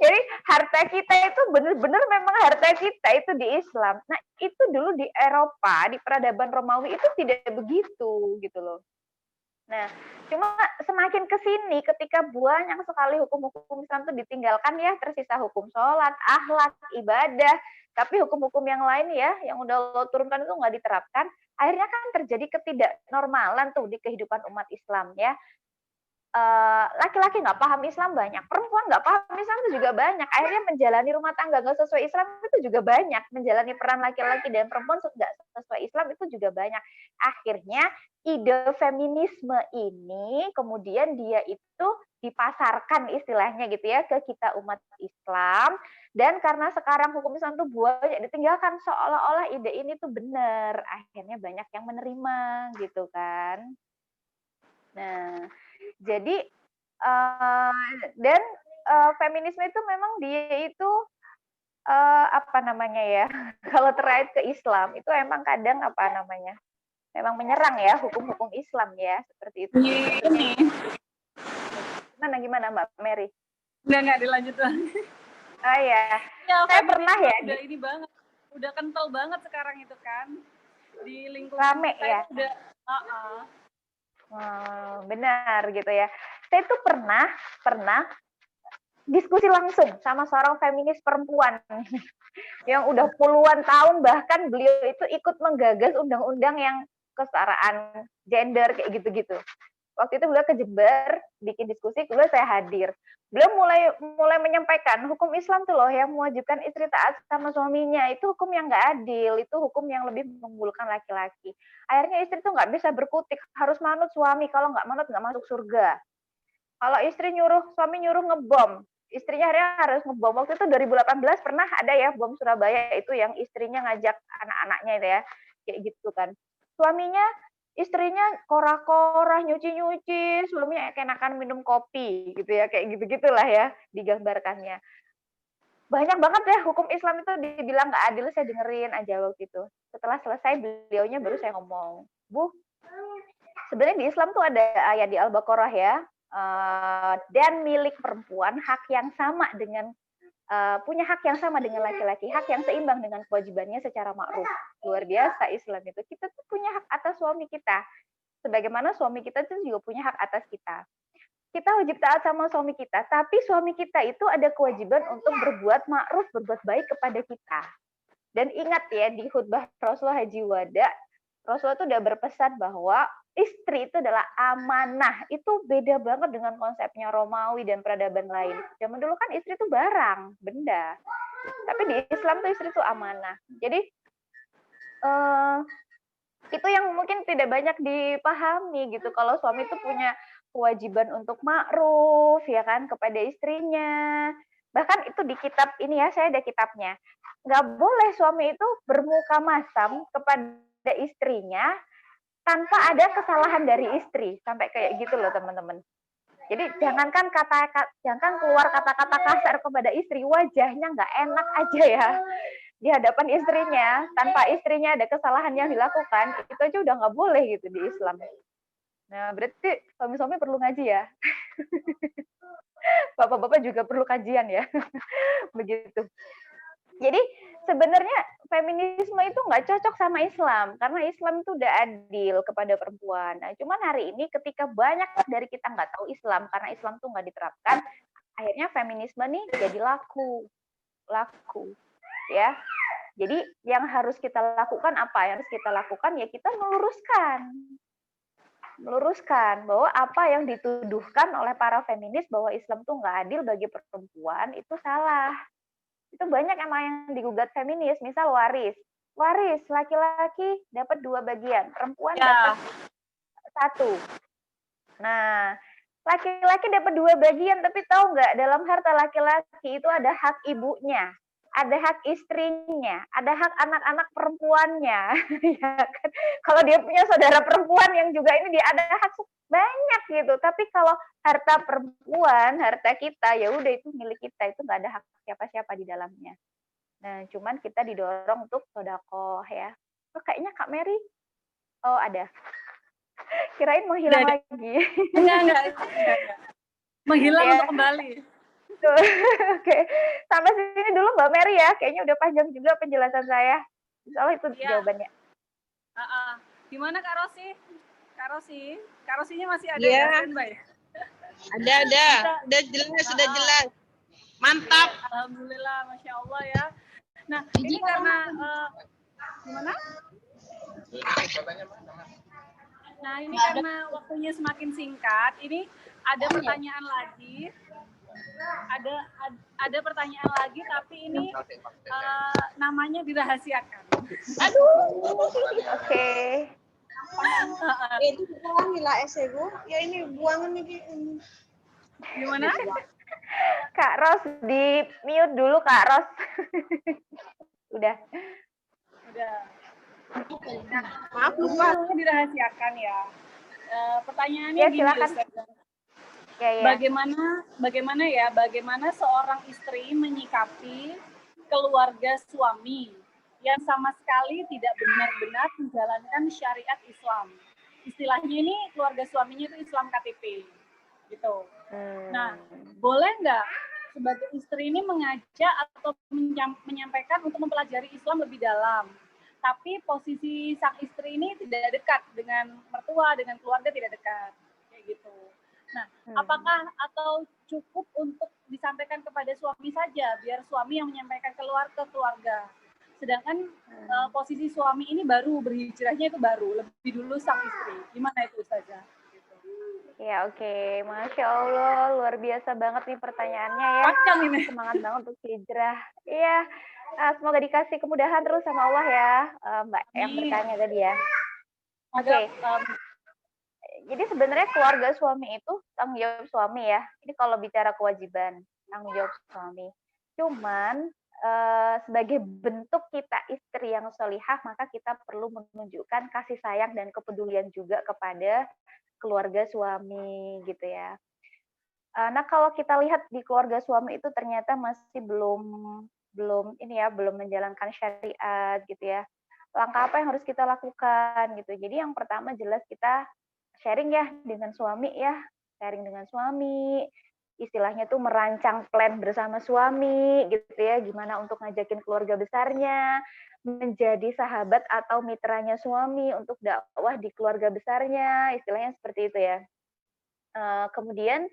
jadi harta kita itu benar-benar memang harta kita itu di Islam. Nah, itu dulu di Eropa, di peradaban Romawi itu tidak begitu gitu loh. Nah, cuma semakin ke sini ketika banyak sekali hukum-hukum Islam itu ditinggalkan ya, tersisa hukum sholat, akhlak, ibadah, tapi hukum-hukum yang lain ya, yang udah Allah turunkan itu nggak diterapkan, akhirnya kan terjadi ketidaknormalan tuh di kehidupan umat Islam ya. Laki-laki nggak paham Islam banyak, perempuan nggak paham Islam itu juga banyak. Akhirnya menjalani rumah tangga nggak sesuai Islam itu juga banyak. Menjalani peran laki-laki dan perempuan nggak sesuai Islam itu juga banyak. Akhirnya ide feminisme ini kemudian dia itu dipasarkan istilahnya gitu ya ke kita umat Islam. Dan karena sekarang hukum Islam itu banyak ditinggalkan, seolah-olah ide ini tuh benar. Akhirnya banyak yang menerima gitu kan. Nah, jadi dan feminisme itu memang dia itu apa namanya ya? Kalau terkait ke Islam itu emang kadang apa namanya? Memang menyerang ya hukum-hukum Islam ya seperti itu. Gimana Mbak Mary? Enggak dilanjut lagi. Ah ya, Ya, saya pernah ya. Udah ini banget, udah kental banget sekarang itu kan di lingkungan Rame ya. Udah, benar gitu ya. Saya tuh pernah diskusi langsung sama seorang feminis perempuan yang udah puluhan tahun, bahkan beliau itu ikut menggagas undang-undang yang kesetaraan gender kayak gitu-gitu. Waktu itu beliau ke Jember bikin diskusi, kemudian saya hadir. Beliau mulai menyampaikan hukum Islam tuh loh yang mewajibkan istri taat sama suaminya, itu hukum yang nggak adil, itu hukum yang lebih mengunggulkan laki-laki. Akhirnya istri tuh nggak bisa berkutik, harus manut suami, kalau nggak manut nggak masuk surga. Kalau suami nyuruh ngebom, istrinya akhirnya harus ngebom. Waktu itu 2018 pernah ada ya bom Surabaya itu yang istrinya ngajak anak-anaknya itu ya, kayak gitu kan. Istrinya korah-korah, nyuci-nyuci, suaminya enakan minum kopi gitu ya, kayak gitu-gitulah ya digambarkannya. Banyak banget ya hukum Islam itu dibilang nggak adil, saya dengerin aja waktu itu. Setelah selesai beliaunya baru saya ngomong, Bu, sebenarnya di Islam tuh ada ayat di Al-Baqarah ya, dan milik perempuan hak yang sama dengan punya hak yang sama dengan laki-laki, hak yang seimbang dengan kewajibannya secara ma'ruf. Luar biasa Islam itu. Kita tuh punya hak atas suami kita. Sebagaimana suami kita tuh juga punya hak atas kita. Kita wajib taat sama suami kita, tapi suami kita itu ada kewajiban untuk berbuat ma'ruf, berbuat baik kepada kita. Dan ingat ya, di khutbah Rasulullah Haji Wada, Rasulullah itu udah berpesan bahwa istri itu adalah amanah. Itu beda banget dengan konsepnya Romawi dan peradaban lain. Zaman dulu kan istri itu barang, benda. Tapi di Islam tuh istri itu amanah. Jadi itu yang mungkin tidak banyak dipahami gitu. Kalau suami itu punya kewajiban untuk ma'ruf ya kan kepada istrinya. Bahkan itu di kitab ini ya, saya ada kitabnya. Nggak boleh suami itu bermuka masam kepada istrinya tanpa ada kesalahan dari istri, sampai kayak gitu loh teman-teman. Jadi jangan keluar kata-kata kasar kepada istri, wajahnya nggak enak aja ya di hadapan istrinya, tanpa istrinya ada kesalahan yang dilakukan, itu aja udah nggak boleh gitu di Islam. Nah berarti suami-suami perlu ngaji ya, bapak-bapak juga perlu kajian ya, begitu. Jadi sebenarnya feminisme itu nggak cocok sama Islam, karena Islam itu udah adil kepada perempuan. Nah, cuman hari ini ketika banyak dari kita nggak tahu Islam, karena Islam tuh nggak diterapkan, akhirnya feminisme nih jadi laku ya. Jadi yang harus kita lakukan apa? Yang harus kita lakukan ya kita meluruskan bahwa apa yang dituduhkan oleh para feminis bahwa Islam tuh nggak adil bagi perempuan itu salah. Itu banyak emang yang digugat feminis, misal waris laki-laki dapat 2 bagian, perempuan dapat 1. Nah, laki-laki dapat 2 bagian, tapi tahu nggak dalam harta laki-laki itu ada hak ibunya, ada hak istrinya, ada hak anak-anak perempuannya. Ya kan? Kalau dia punya saudara perempuan yang juga ini dia ada hak banyak gitu. Tapi kalau harta perempuan, harta kita ya udah itu milik kita, itu nggak ada hak siapa-siapa di dalamnya. Nah, cuman kita didorong untuk sedekah ya. Oh, kayaknya Kak Mary, oh ada. Kirain mau hilang lagi. Enggak. Menghilang Ya. untuk kembali. Oke, sampai sini dulu Mbak Mary ya. Kayaknya udah panjang juga penjelasan saya. Soalnya itu jawabannya. Gimana Kak Rosi? Kak Rosinya masih ada Iya. ya standby? Ada. Sudah jelas. Mantap. Alhamdulillah, Masya Allah ya. Nah, ini karena gimana? Nah, ini karena waktunya semakin singkat, ini ada pertanyaan lagi. Ada pertanyaan lagi, tapi ini namanya dirahasiakan. Oke. Itu buang lah esego. Ya ini buangan ini. Gimana? Kak Ros di mute dulu Kak Ros. Udah. Nah, Maaf lupa. Dirahasiakan ya. Pertanyaannya Ya, gini, silakan. Ustazah. Ya. Bagaimana seorang istri menyikapi keluarga suami yang sama sekali tidak benar-benar menjalankan syariat Islam. Istilahnya ini keluarga suaminya itu Islam KTP, gitu. Nah, boleh nggak sebagai istri ini mengajak atau menyampaikan untuk mempelajari Islam lebih dalam? Tapi posisi sang istri ini tidak dekat dengan mertua, dengan keluarga tidak dekat, kayak gitu. Nah, apakah atau cukup untuk disampaikan kepada suami saja, biar suami yang menyampaikan ke keluarga? Sedangkan posisi suami ini baru berhijrahnya itu baru, lebih dulu sang istri. Gimana itu Ustazah? Gitu. Ya oke. Masya Allah, luar biasa banget nih pertanyaannya ya. Panjang ini. Semangat banget untuk hijrah. Iya. Semoga dikasih kemudahan terus sama Allah ya, Mbak yang bertanya tadi ya. Oke. Jadi sebenarnya keluarga suami itu tanggung jawab suami ya. Ini kalau bicara kewajiban, tanggung jawab suami. Cuman sebagai bentuk kita istri yang sholihah, maka kita perlu menunjukkan kasih sayang dan kepedulian juga kepada keluarga suami gitu ya. Nah kalau kita lihat di keluarga suami itu ternyata masih belum menjalankan syariat gitu ya. Langkah apa yang harus kita lakukan gitu. Jadi yang pertama jelas kita sharing ya dengan suami ya, sharing dengan suami. Istilahnya tuh merancang plan bersama suami gitu ya, gimana untuk ngajakin keluarga besarnya, menjadi sahabat atau mitranya suami untuk dakwah di keluarga besarnya, istilahnya seperti itu ya. Kemudian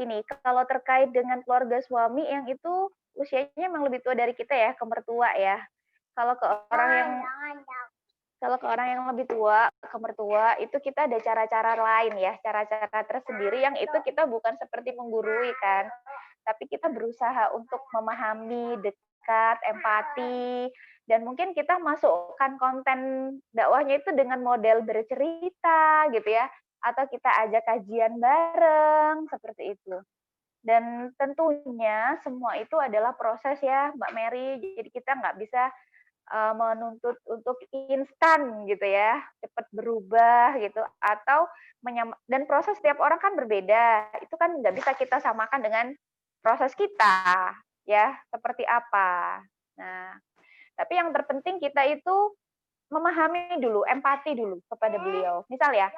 ini kalau terkait dengan keluarga suami yang itu usianya memang lebih tua dari kita ya, ke mertua ya. Kalau ke orang yang lebih tua, ke mertua, itu kita ada cara-cara lain ya, cara-cara tersendiri yang itu kita bukan seperti menggurui kan, tapi kita berusaha untuk memahami, dekat, empati, dan mungkin kita masukkan konten dakwahnya itu dengan model bercerita gitu ya, atau kita ajak kajian bareng, seperti itu. Dan tentunya semua itu adalah proses ya Mbak Mary, jadi kita nggak bisa menuntut untuk instan gitu ya, cepat berubah gitu, atau dan proses setiap orang kan berbeda, itu kan nggak bisa kita samakan dengan proses kita ya, seperti apa. Nah, tapi yang terpenting kita itu memahami dulu, empati dulu kepada beliau. Misal ya,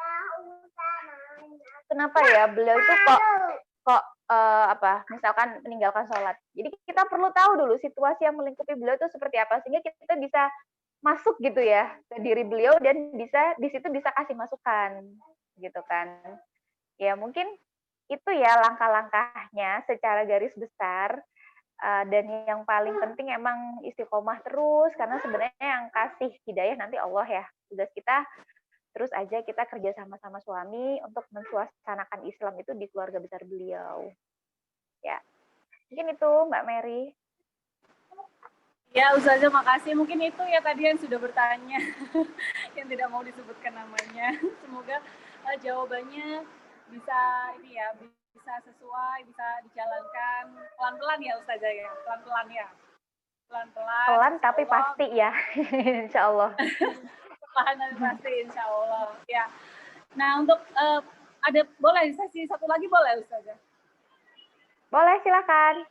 kenapa ya beliau itu kok misalkan meninggalkan sholat. Jadi kita perlu tahu dulu situasi yang melingkupi beliau itu seperti apa, sehingga kita bisa masuk gitu ya ke diri beliau dan bisa di situ bisa kasih masukan gitu kan. Ya mungkin itu ya langkah-langkahnya secara garis besar. Dan yang paling penting emang istiqomah terus, karena sebenarnya yang kasih hidayah nanti Allah ya. Tugas kita terus aja kita kerja sama-sama suami untuk mensuasanakan Islam itu di keluarga besar beliau. Ya, mungkin itu Mbak Mary. Ya, Ustazah makasih. Mungkin itu ya tadi yang sudah bertanya, yang tidak mau disebutkan namanya. Semoga jawabannya bisa ini ya, bisa sesuai, bisa dijalankan pelan-pelan ya Ustazah ya, pelan-pelan ya. Pelan-pelan. Pelan tapi pasti ya, insya Allah. Pelan tapi pasti insya Allah. Ya. Nah untuk ada boleh sesi satu lagi boleh Ustazah? Boleh silakan.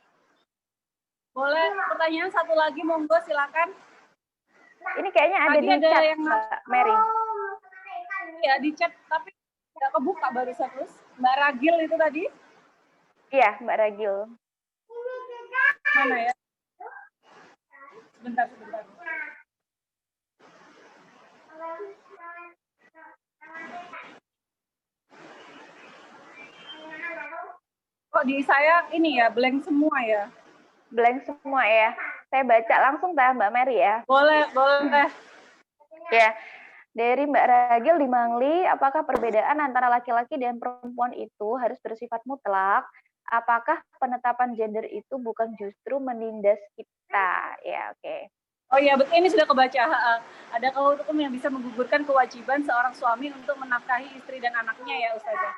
Boleh pertanyaan satu lagi monggo silakan. Ini kayaknya ada Tadi di ada chat yang Mbak Mary. Ya di chat tapi nggak kebuka barusan terus. Mbak Ragil itu tadi? Iya Mbak Ragil. Mana ya? Sebentar. Kok di saya ini ya blank semua ya? Blank semua ya. Saya baca langsung dah Mbak Mary ya. Boleh. Ya, dari Mbak Ragil di Mangli, apakah perbedaan antara laki-laki dan perempuan itu harus bersifat mutlak? Apakah penetapan gender itu bukan justru menindas kita? Ya, oke. Oh iya, betul, ini sudah kebaca. Ada KUA hukum yang bisa menggugurkan kewajiban seorang suami untuk menafkahi istri dan anaknya ya Ustazah?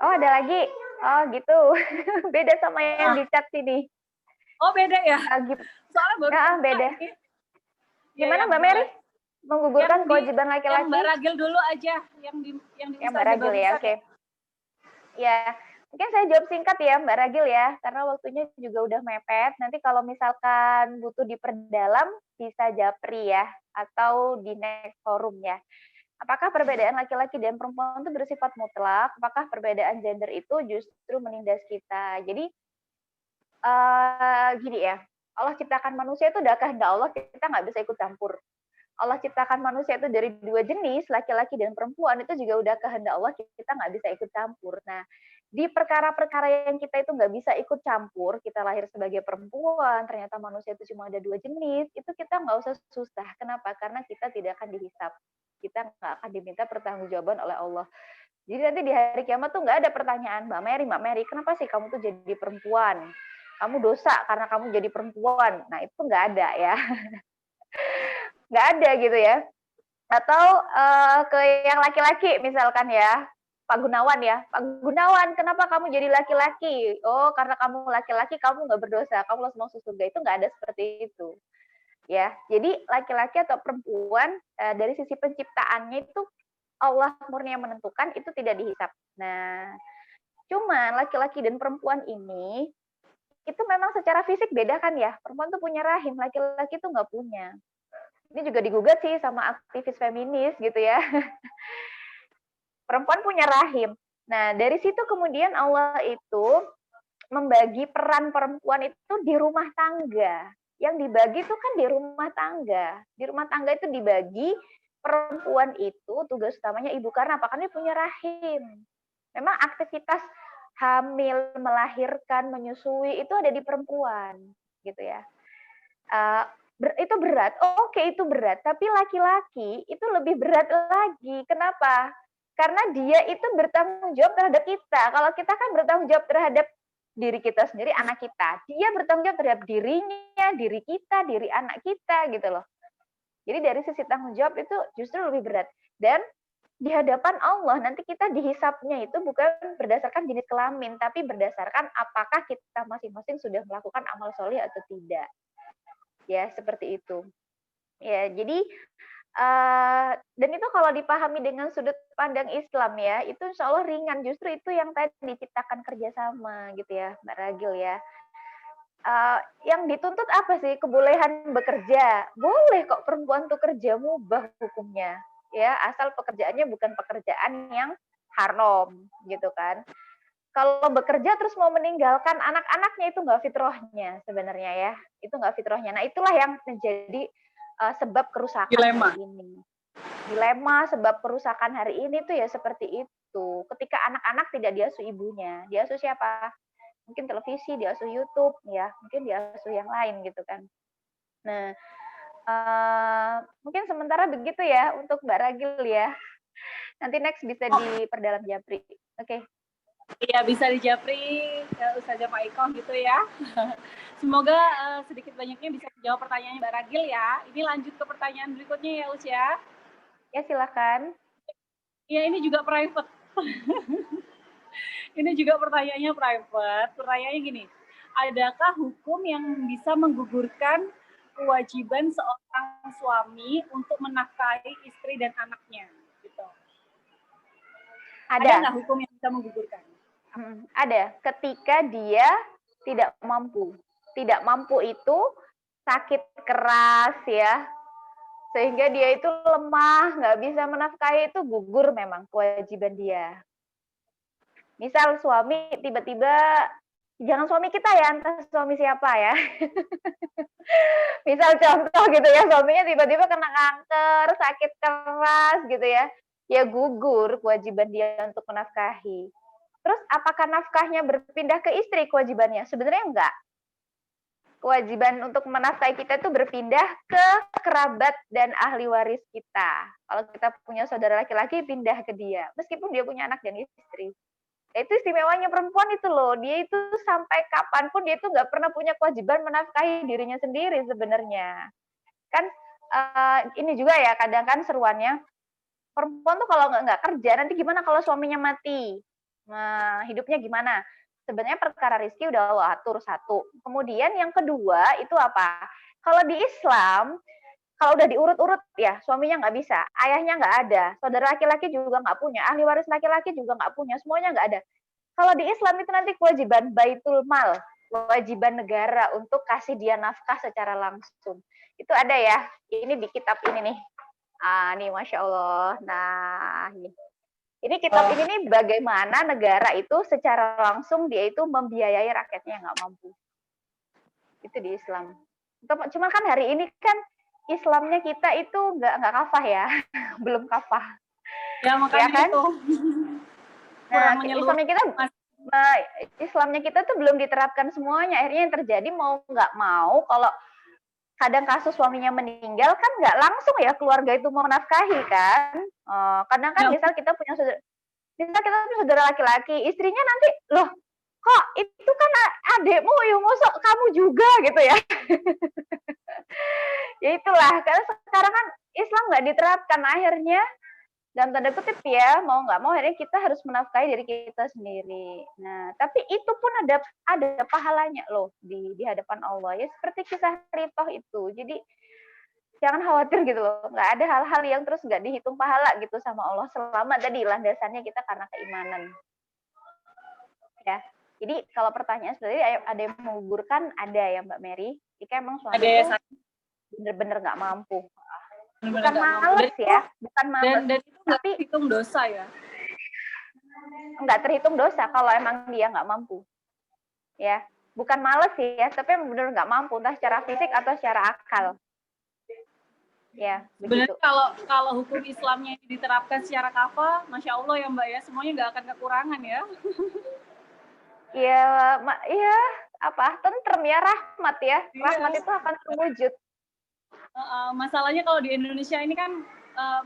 Oh, ada lagi? Oh, gitu. Beda sama yang di chat sini. Oh, beda ya? Gitu. Soalnya baru beda. Ini. Gimana Mbak Mary? Menggugurkan kewajiban laki-laki? Yang Mbak Ragil dulu aja, yang di Mbak Ragil ya, oke. Ya, mungkin saya jawab singkat ya Mbak Ragil ya, karena waktunya juga udah mepet. Nanti kalau misalkan butuh diperdalam, bisa japri ya, atau di next forum ya. Apakah perbedaan laki-laki dan perempuan itu bersifat mutlak? Apakah perbedaan gender itu justru menindas kita? Jadi, gini ya, Allah ciptakan manusia itu udah kehendak Allah, kita nggak bisa ikut campur. Allah ciptakan manusia itu dari dua jenis, laki-laki dan perempuan, itu juga udah kehendak Allah, kita nggak bisa ikut campur. Nah, di perkara-perkara yang kita itu nggak bisa ikut campur, kita lahir sebagai perempuan, ternyata manusia itu cuma ada dua jenis, itu kita nggak usah susah. Kenapa? Karena kita tidak akan dihisap. Kita nggak akan diminta pertanggungjawaban oleh Allah. Jadi nanti di hari kiamat tuh nggak ada pertanyaan, Mbak Mary, kenapa sih kamu tuh jadi perempuan? Kamu dosa karena kamu jadi perempuan. Nah, itu nggak ada ya. Nggak ada gitu ya. Atau ke yang laki-laki misalkan ya, Pak Gunawan ya. Pak Gunawan, kenapa kamu jadi laki-laki? Oh, karena kamu laki-laki, kamu nggak berdosa, kamu langsung masuk surga. Itu nggak ada seperti itu. Ya, jadi laki-laki atau perempuan dari sisi penciptaannya itu Allah murni yang menentukan, itu tidak dihisap. Nah, cuman laki-laki dan perempuan ini itu memang secara fisik beda kan ya. Perempuan tuh punya rahim, laki-laki tuh nggak punya. Ini juga digugat sih sama aktivis feminis gitu ya. Perempuan punya rahim. Nah, dari situ kemudian Allah itu membagi peran perempuan itu di rumah tangga. Yang dibagi itu kan di rumah tangga. Di rumah tangga itu dibagi perempuan itu tugas utamanya ibu, karena apa? Karena dia punya rahim. Memang aktivitas hamil, melahirkan, menyusui itu ada di perempuan, gitu ya. Itu berat, oke itu berat, tapi laki-laki itu lebih berat lagi. Kenapa? Karena dia itu bertanggung jawab terhadap kita. Kalau kita kan bertanggung jawab terhadap diri kita sendiri, anak kita. Dia bertanggung jawab terhadap dirinya, diri kita, diri anak kita gitu loh. Jadi dari sisi tanggung jawab itu justru lebih berat. Dan di hadapan Allah nanti kita dihisapnya itu bukan berdasarkan jenis kelamin, tapi berdasarkan apakah kita masing-masing sudah melakukan amal soleh atau tidak. Ya, seperti itu. Ya, jadi dan itu kalau dipahami dengan sudut pandang Islam ya, itu insya Allah ringan. Justru itu yang tadi diciptakan kerjasama gitu ya, Mbak Ragil ya. Yang dituntut apa sih? Kebolehan bekerja. Boleh kok perempuan tuh kerja, mubah hukumnya. Ya, asal pekerjaannya bukan pekerjaan yang haram gitu kan. Kalau bekerja terus mau meninggalkan anak-anaknya itu nggak fitrahnya sebenarnya ya. Itu nggak fitrahnya. Nah, itulah yang menjadi sebab kerusakan hari ini. Dilema sebab kerusakan hari ini tuh ya seperti itu. itu. Ketika anak-anak tidak diasuh ibunya, diasuh siapa? Mungkin televisi, diasuh YouTube, ya, mungkin diasuh yang lain gitu kan. Nah, mungkin sementara begitu ya untuk Mbak Ragil ya. Nanti next bisa diperdalam Japri. Oke. Iya, bisa di Japri ke Ustazah Pak Iko gitu ya. Semoga sedikit banyaknya bisa menjawab pertanyaan Mbak Ragil ya. Ini lanjut ke pertanyaan berikutnya ya, Us ya. Ya, silakan. Ya, ini juga private. Ini juga pertanyaannya private. Pertanyaannya gini, adakah hukum yang bisa menggugurkan kewajiban seorang suami untuk menafkahi istri dan anaknya? Gitu. Ada nggak hukum yang bisa menggugurkan? Ada. Ketika dia tidak mampu. Tidak mampu itu sakit keras ya, sehingga dia itu lemah, nggak bisa menafkahi, itu gugur memang kewajiban dia. Misal suami tiba-tiba, jangan suami kita ya, entah suami siapa ya. Misal contoh gitu ya, suaminya tiba-tiba kena kanker, sakit keras gitu ya, ya gugur kewajiban dia untuk menafkahi. Terus apakah nafkahnya berpindah ke istri kewajibannya? Sebenarnya enggak. Kewajiban untuk menafkahi kita itu berpindah ke kerabat dan ahli waris kita. Kalau kita punya saudara laki-laki, pindah ke dia. Meskipun dia punya anak dan istri. Itu istimewanya perempuan itu loh. Dia itu sampai kapanpun dia itu nggak pernah punya kewajiban menafkahi dirinya sendiri sebenarnya. Kan ini juga ya kadang kan seruannya, perempuan tuh kalau nggak kerja, nanti gimana kalau suaminya mati? Nah, hidupnya gimana? Sebenarnya perkara rezeki udah Allah atur satu. Kemudian yang kedua itu apa? Kalau di Islam, kalau udah diurut-urut ya, suaminya nggak bisa, ayahnya nggak ada, saudara laki-laki juga nggak punya, ahli waris laki-laki juga nggak punya, semuanya nggak ada. Kalau di Islam itu nanti kewajiban baitul mal, kewajiban negara untuk kasih dia nafkah secara langsung. Itu ada ya, ini di kitab ini nih. Nih Masya Allah. Nah, ini kitab ini nih bagaimana negara itu secara langsung dia itu membiayai rakyatnya yang nggak mampu. Itu di Islam. Cuma kan hari ini kan Islamnya kita itu nggak kafah ya, belum kafah. Ya makanya ya kan? itu. Nah, Islamnya kita tuh belum diterapkan semuanya. Akhirnya yang terjadi mau nggak mau, kalau kadang kasus suaminya meninggal kan nggak langsung ya keluarga itu mau menafkahi kan. Kadang kan misal kita punya saudara laki-laki, istrinya nanti loh kok itu kan adekmu, ya mosok kamu juga gitu ya. Ya itulah, karena sekarang kan Islam nggak diterapkan, akhirnya dalam tanda kutip ya, mau nggak mau akhirnya kita harus menafkahi diri kita sendiri. Nah, tapi itu pun ada pahalanya loh di hadapan Allah ya, seperti kisah Ritoh itu. Jadi jangan khawatir gitu loh, nggak ada hal-hal yang terus nggak dihitung pahala gitu sama Allah, selama tadi landasannya kita karena keimanan. Ya, jadi kalau pertanyaan sebenarnya ada yang menggugurkan, ada ya Mbak Mary. Jika emang suami itu bener-bener nggak mampu. Bukan males ya, bukan males. Dan itu nggak terhitung dosa ya? Nggak terhitung dosa kalau emang dia nggak mampu. Ya, bukan males ya, tapi benar nggak mampu, entah secara fisik atau secara akal. Ya, begitu. Sebenarnya kalau hukum Islamnya ini diterapkan secara kafah, Masya Allah ya Mbak ya, semuanya nggak akan kekurangan ya. Iya, tentrem ya, rahmat ya. Rahmat itu akan terwujud. Masalahnya kalau di Indonesia ini kan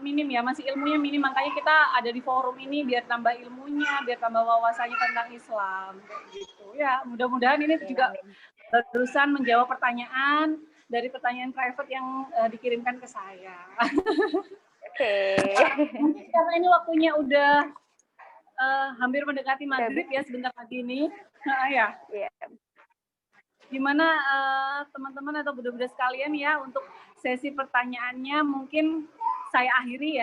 minim ya, masih ilmunya minim, makanya kita ada di forum ini biar tambah ilmunya, biar tambah wawasannya tentang Islam gitu ya. Mudah-mudahan ini juga barusan menjawab pertanyaan dari pertanyaan private yang dikirimkan ke saya. Oke. Karena ini waktunya udah hampir mendekati maghrib ya, sebentar lagi ini. Ya. Gimana teman-teman atau budak-budak sekalian ya, untuk sesi pertanyaannya mungkin saya akhiri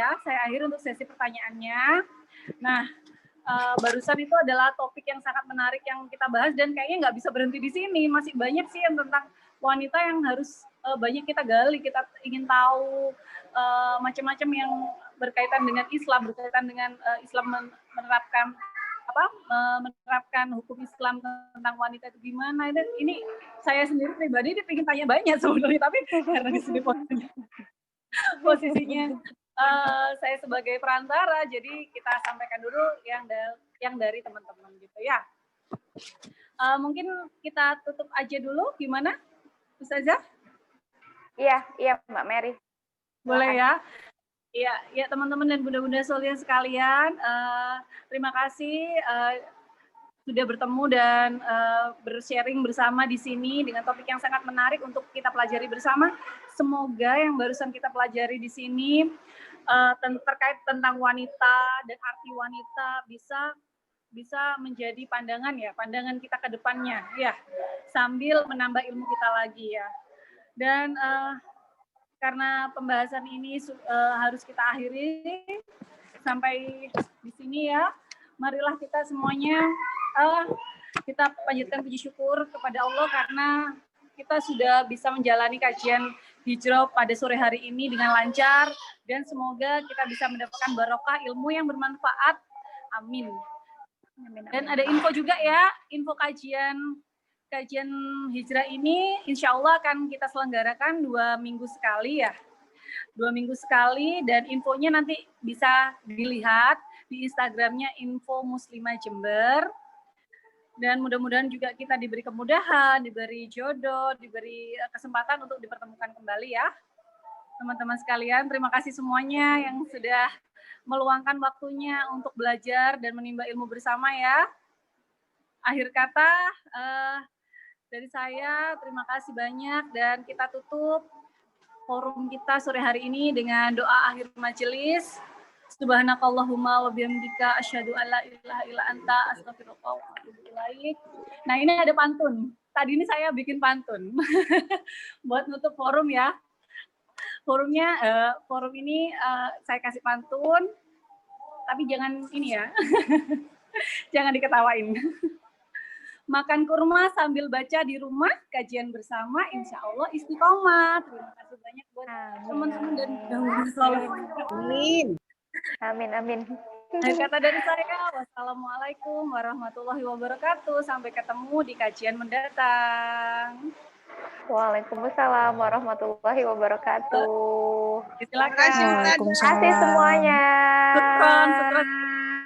untuk sesi pertanyaannya. Nah, barusan itu adalah topik yang sangat menarik yang kita bahas, dan kayaknya nggak bisa berhenti di sini, masih banyak sih yang tentang wanita yang harus banyak kita gali, kita ingin tahu macam-macam yang berkaitan dengan Islam, berkaitan dengan Islam menerapkan hukum Islam tentang wanita itu gimana. Ini saya sendiri pribadi ingin tanya banyak sebenarnya, tapi karena di sini posisinya saya sebagai perantara, jadi kita sampaikan dulu yang dari teman-teman gitu ya. Mungkin kita tutup aja dulu, gimana, Ustazah? Iya Mbak Mary. Boleh ya? Iya, teman-teman dan bunda-bunda Solihah sekalian, terima kasih sudah bertemu dan bersharing bersama di sini dengan topik yang sangat menarik untuk kita pelajari bersama. Semoga yang barusan kita pelajari di sini terkait tentang wanita dan arti wanita bisa menjadi pandangan kita ke depannya ya, sambil menambah ilmu kita lagi ya. Dan karena pembahasan ini harus kita akhiri sampai di sini ya. Marilah kita semuanya kita panjatkan puji syukur kepada Allah karena kita sudah bisa menjalani kajian hijrah pada sore hari ini dengan lancar dan semoga kita bisa mendapatkan barokah ilmu yang bermanfaat. Amin. Dan ada info juga ya, info kajian hijrah ini insya Allah akan kita selenggarakan 2 minggu sekali ya. 2 minggu sekali dan infonya nanti bisa dilihat di Instagramnya Info Muslimah Jember. Dan mudah-mudahan juga kita diberi kemudahan, diberi jodoh, diberi kesempatan untuk dipertemukan kembali ya. Teman-teman sekalian, terima kasih semuanya yang sudah meluangkan waktunya untuk belajar dan menimba ilmu bersama ya. Akhir kata dari saya, terima kasih banyak dan kita tutup forum kita sore hari ini dengan doa akhir majelis. Subhanakallahumma wa bihamdika asyhadu an la ilaha illa anta astaghfiruka wa atubu ilaik. Nah, ini ada pantun. Tadi ini saya bikin pantun buat nutup forum ya. Forumnya forum ini saya kasih pantun, tapi jangan ini ya. Jangan diketawain. Makan kurma sambil baca di rumah, kajian bersama, insya Allah istiqomah. Terima kasih banyak buat teman-teman dan guru soleh. Amin. Amin. Akhir kata dari saya, wassalamualaikum warahmatullahi wabarakatuh. Sampai ketemu di kajian mendatang. Waalaikumsalam warahmatullahi wabarakatuh. Silakan. Terima kasih semuanya. Sukron.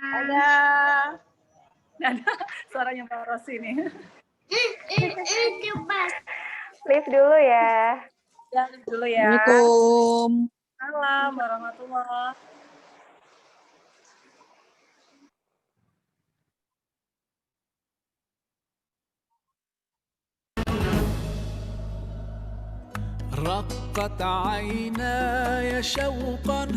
Ada. Suaranya Mbak Rosi nih. Live dulu ya. Ya, dulu ya. Assalamualaikum. Salam warahmatullahi. رقت عيناي شوقا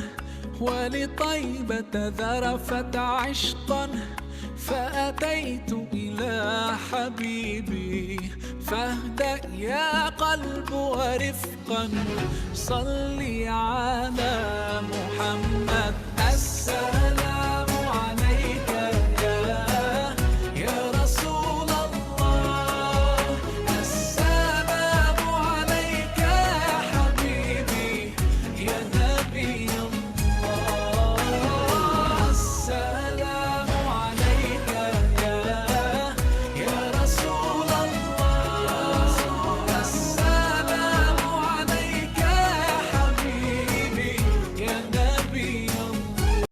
ولطيبة ذرفت عشقا فأتيت إلى حبيبي فاهدأ يا قلب ورفقا صلي على